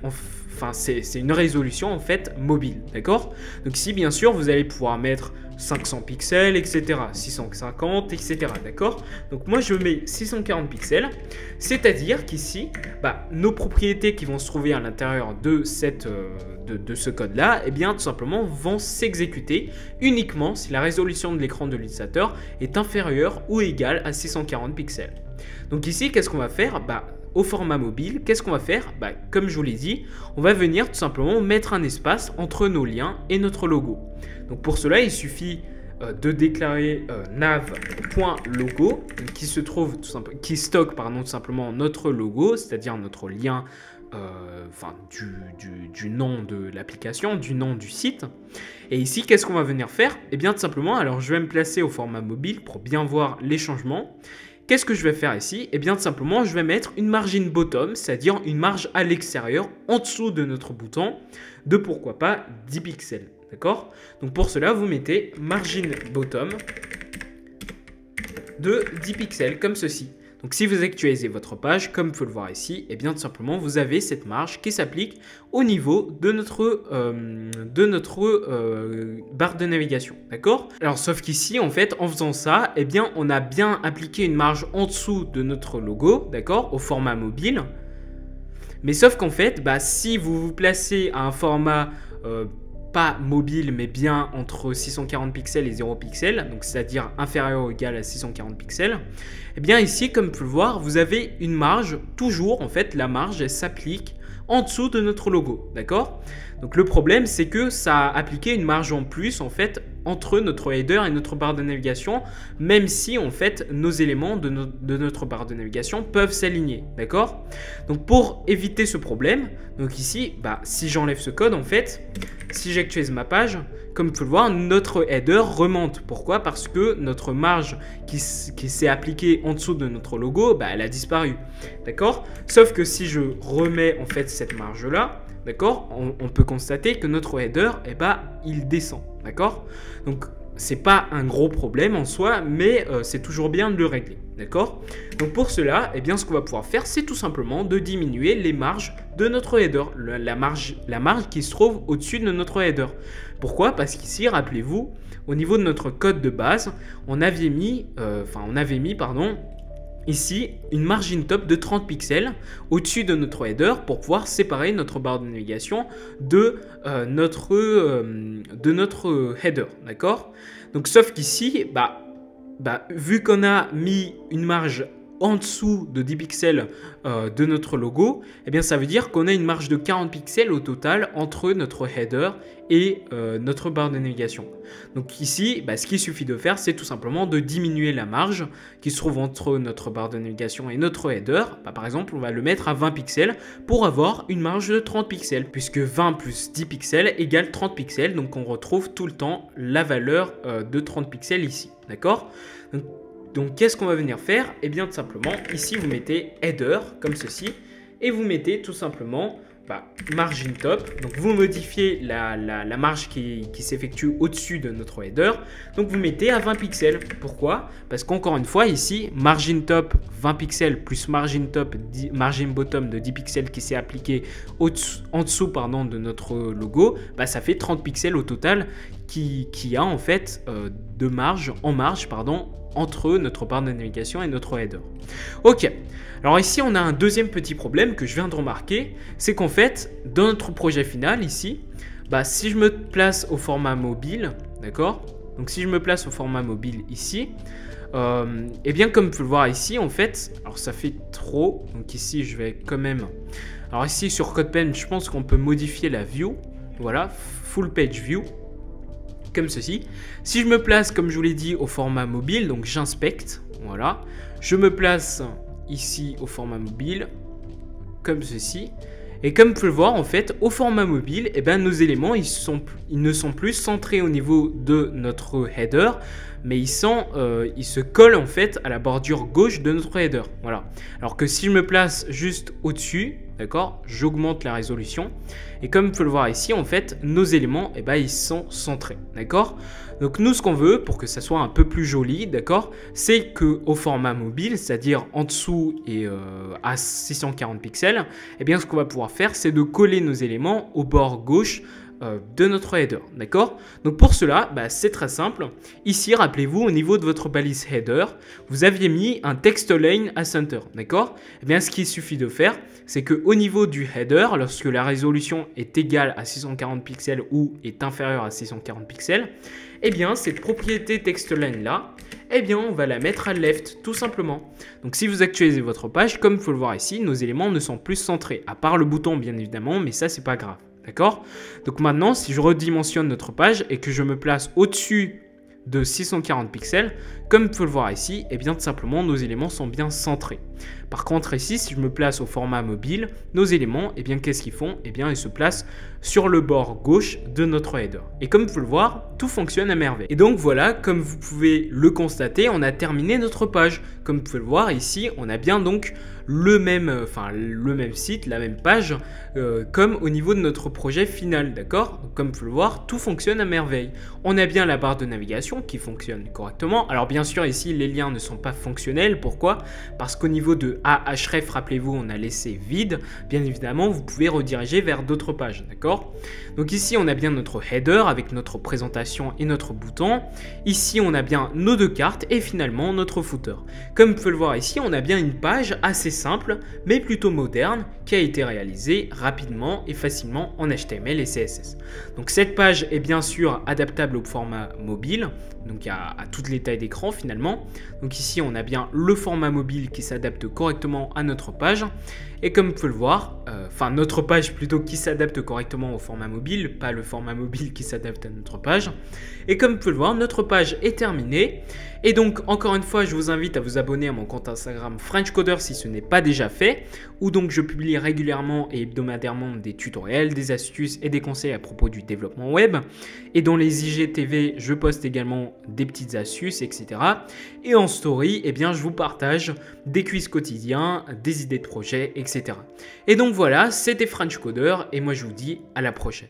c'est une résolution en fait mobile, d'accord? Donc ici, bien sûr, vous allez pouvoir mettre 500 pixels, etc., 650, etc., d'accord? Donc moi, je mets 640 pixels, c'est-à-dire qu'ici, nos propriétés qui vont se trouver à l'intérieur de ce code-là, tout simplement vont s'exécuter uniquement si la résolution de l'écran de l'utilisateur est inférieure ou égale à 640 pixels. Donc ici, qu'est-ce qu'on va faire? Au format mobile, qu'est-ce qu'on va faire? Comme je vous l'ai dit, on va venir tout simplement mettre un espace entre nos liens et notre logo. Donc pour cela, il suffit de déclarer nav.logo qui stocke tout simplement notre logo, c'est-à-dire notre lien du nom de l'application, du nom du site. Et ici, qu'est-ce qu'on va venir faire? Tout simplement, alors je vais me placer au format mobile pour bien voir les changements. Qu'est-ce que je vais faire ici? Tout simplement, je vais mettre une margin bottom, c'est-à-dire une marge à l'extérieur, en dessous de notre bouton, de pourquoi pas 10 pixels. D'accord? Donc pour cela, vous mettez margin bottom de 10 pixels, comme ceci. Donc si vous actualisez votre page, comme vous pouvez le voir ici, tout simplement, vous avez cette marge qui s'applique au niveau de notre barre de navigation. D'accord? Alors sauf qu'ici, en fait, en faisant ça, on a bien appliqué une marge en dessous de notre logo, d'accord, au format mobile. Mais sauf qu'en fait, si vous vous placez à un format pas mobile, mais bien entre 640 pixels et 0 pixels, donc c'est-à-dire inférieur ou égal à 640 pixels, ici, comme vous pouvez le voir, vous avez une marge, toujours, en fait, la marge, elle s'applique en dessous de notre logo, d'accord? Donc le problème, c'est que ça a appliqué une marge en plus, en fait, entre notre header et notre barre de navigation, même si, en fait, nos éléments de notre barre de navigation peuvent s'aligner, d'accord? Donc pour éviter ce problème, donc ici, si j'enlève ce code, en fait, si j'actualise ma page, comme vous pouvez le voir, notre header remonte. Pourquoi? Parce que notre marge qui s'est appliquée en dessous de notre logo, elle a disparu. D'accord? Sauf que si je remets en fait cette marge-là, d'accord, on peut constater que notre header, il descend. D'accord? Donc, c'est pas un gros problème en soi, mais c'est toujours bien de le régler. D'accord? Donc pour cela, ce qu'on va pouvoir faire, c'est tout simplement de diminuer les marges de notre header, la marge qui se trouve au-dessus de notre header. Pourquoi? Parce qu'ici, rappelez-vous, au niveau de notre code de base, on avait mis ici une margin top de 30 pixels au-dessus de notre header pour pouvoir séparer notre barre de navigation de notre header, d'accord? Donc sauf qu'ici, vu qu'on a mis une marge en dessous de 10 pixels de notre logo, ça veut dire qu'on a une marge de 40 pixels au total entre notre header et notre barre de navigation. Donc ici, ce qu'il suffit de faire, c'est tout simplement de diminuer la marge qui se trouve entre notre barre de navigation et notre header. Par exemple, on va le mettre à 20 pixels pour avoir une marge de 30 pixels, puisque 20 plus 10 pixels égale 30 pixels, donc on retrouve tout le temps la valeur de 30 pixels ici, d'accord? Donc, qu'est-ce qu'on va venir faire? Tout simplement, ici, vous mettez header, comme ceci, et vous mettez tout simplement margin top. Donc, vous modifiez la marge qui s'effectue au-dessus de notre header. Donc, vous mettez à 20 pixels. Pourquoi? Parce qu'encore une fois, ici, margin top 20 pixels plus margin bottom de 10 pixels qui s'est appliqué en dessous de notre logo, ça fait 30 pixels au total qui a en fait de marge, entre notre barre de navigation et notre header. Ok, alors ici on a un deuxième petit problème que je viens de remarquer, c'est qu'en fait dans notre projet final ici, si je me place au format mobile, d'accord, donc si je me place au format mobile ici, comme vous pouvez le voir ici en fait, alors ça fait trop, donc ici je vais quand même, alors ici sur CodePen je pense qu'on peut modifier la view, voilà, full page view, comme ceci. Si je me place, comme je vous l'ai dit, au format mobile, donc j'inspecte, voilà. Je me place ici au format mobile, comme ceci. Et comme vous pouvez le voir, en fait, au format mobile, eh ben, nos éléments, ils ne sont plus centrés au niveau de notre header, mais ils se collent en fait à la bordure gauche de notre header. Voilà. Alors que si je me place juste au-dessus, d'accord, j'augmente la résolution. Et comme vous pouvez le voir ici, en fait, nos éléments, eh ben, ils sont centrés. D'accord. Donc nous, ce qu'on veut, pour que ça soit un peu plus joli, d'accord, c'est qu'au format mobile, c'est-à-dire en dessous et à 640 pixels, eh bien, ce qu'on va pouvoir faire, c'est de coller nos éléments au bord gauche de notre header, d'accord. Donc pour cela, c'est très simple. Ici, rappelez-vous, au niveau de votre balise header, vous aviez mis un text lane à center, d'accord. Eh bien, ce qu'il suffit de faire, c'est qu'au niveau du header, lorsque la résolution est égale à 640 pixels ou est inférieure à 640 pixels, eh bien, cette propriété text lane là, eh bien, on va la mettre à left, tout simplement. Donc, si vous actualisez votre page, comme vous pouvez le voir ici, nos éléments ne sont plus centrés, à part le bouton, bien évidemment, mais ça, c'est pas grave. D'accord? Donc maintenant, si je redimensionne notre page et que je me place au-dessus de 640 pixels, comme vous pouvez le voir ici, eh bien tout simplement, nos éléments sont bien centrés. Par contre ici, si je me place au format mobile, nos éléments, eh bien qu'est-ce qu'ils font? Eh bien ils se placent sur le bord gauche de notre header. Et comme vous pouvez le voir, tout fonctionne à merveille. Et donc voilà, comme vous pouvez le constater, on a terminé notre page. Comme vous pouvez le voir ici, on a bien donc le même site, la même page, comme au niveau de notre projet final, d'accord? Comme vous pouvez le voir, tout fonctionne à merveille. On a bien la barre de navigation qui fonctionne correctement. Alors bien sûr, ici, les liens ne sont pas fonctionnels. Pourquoi? Parce qu'au niveau de Ahref, rappelez-vous, on a laissé vide. Bien évidemment, vous pouvez rediriger vers d'autres pages, d'accord? Donc ici, on a bien notre header avec notre présentation et notre bouton. Ici, on a bien nos deux cartes et finalement notre footer. Comme vous pouvez le voir ici, on a bien une page assez simple, mais plutôt moderne, qui a été réalisée rapidement et facilement en HTML et CSS. Donc cette page est bien sûr adaptable au format mobile, donc à toutes les tailles d'écran finalement. Donc ici, on a bien le format mobile qui s'adapte correctement à notre page. Et comme vous pouvez le voir, notre page plutôt qui s'adapte correctement au format mobile, pas le format mobile qui s'adapte à notre page. Et comme vous pouvez le voir, notre page est terminée. Et donc, encore une fois, je vous invite à vous abonner à mon compte Instagram FrenchCoder si ce n'est pas déjà fait, où donc je publie régulièrement et hebdomadairement des tutoriels, des astuces et des conseils à propos du développement web. Et dans les IGTV, je poste également des petites astuces, etc. Et en story, eh bien, je vous partage des quiz quotidiens, des idées de projets, etc. Et donc voilà, c'était FrenchCoder et moi je vous dis à la prochaine.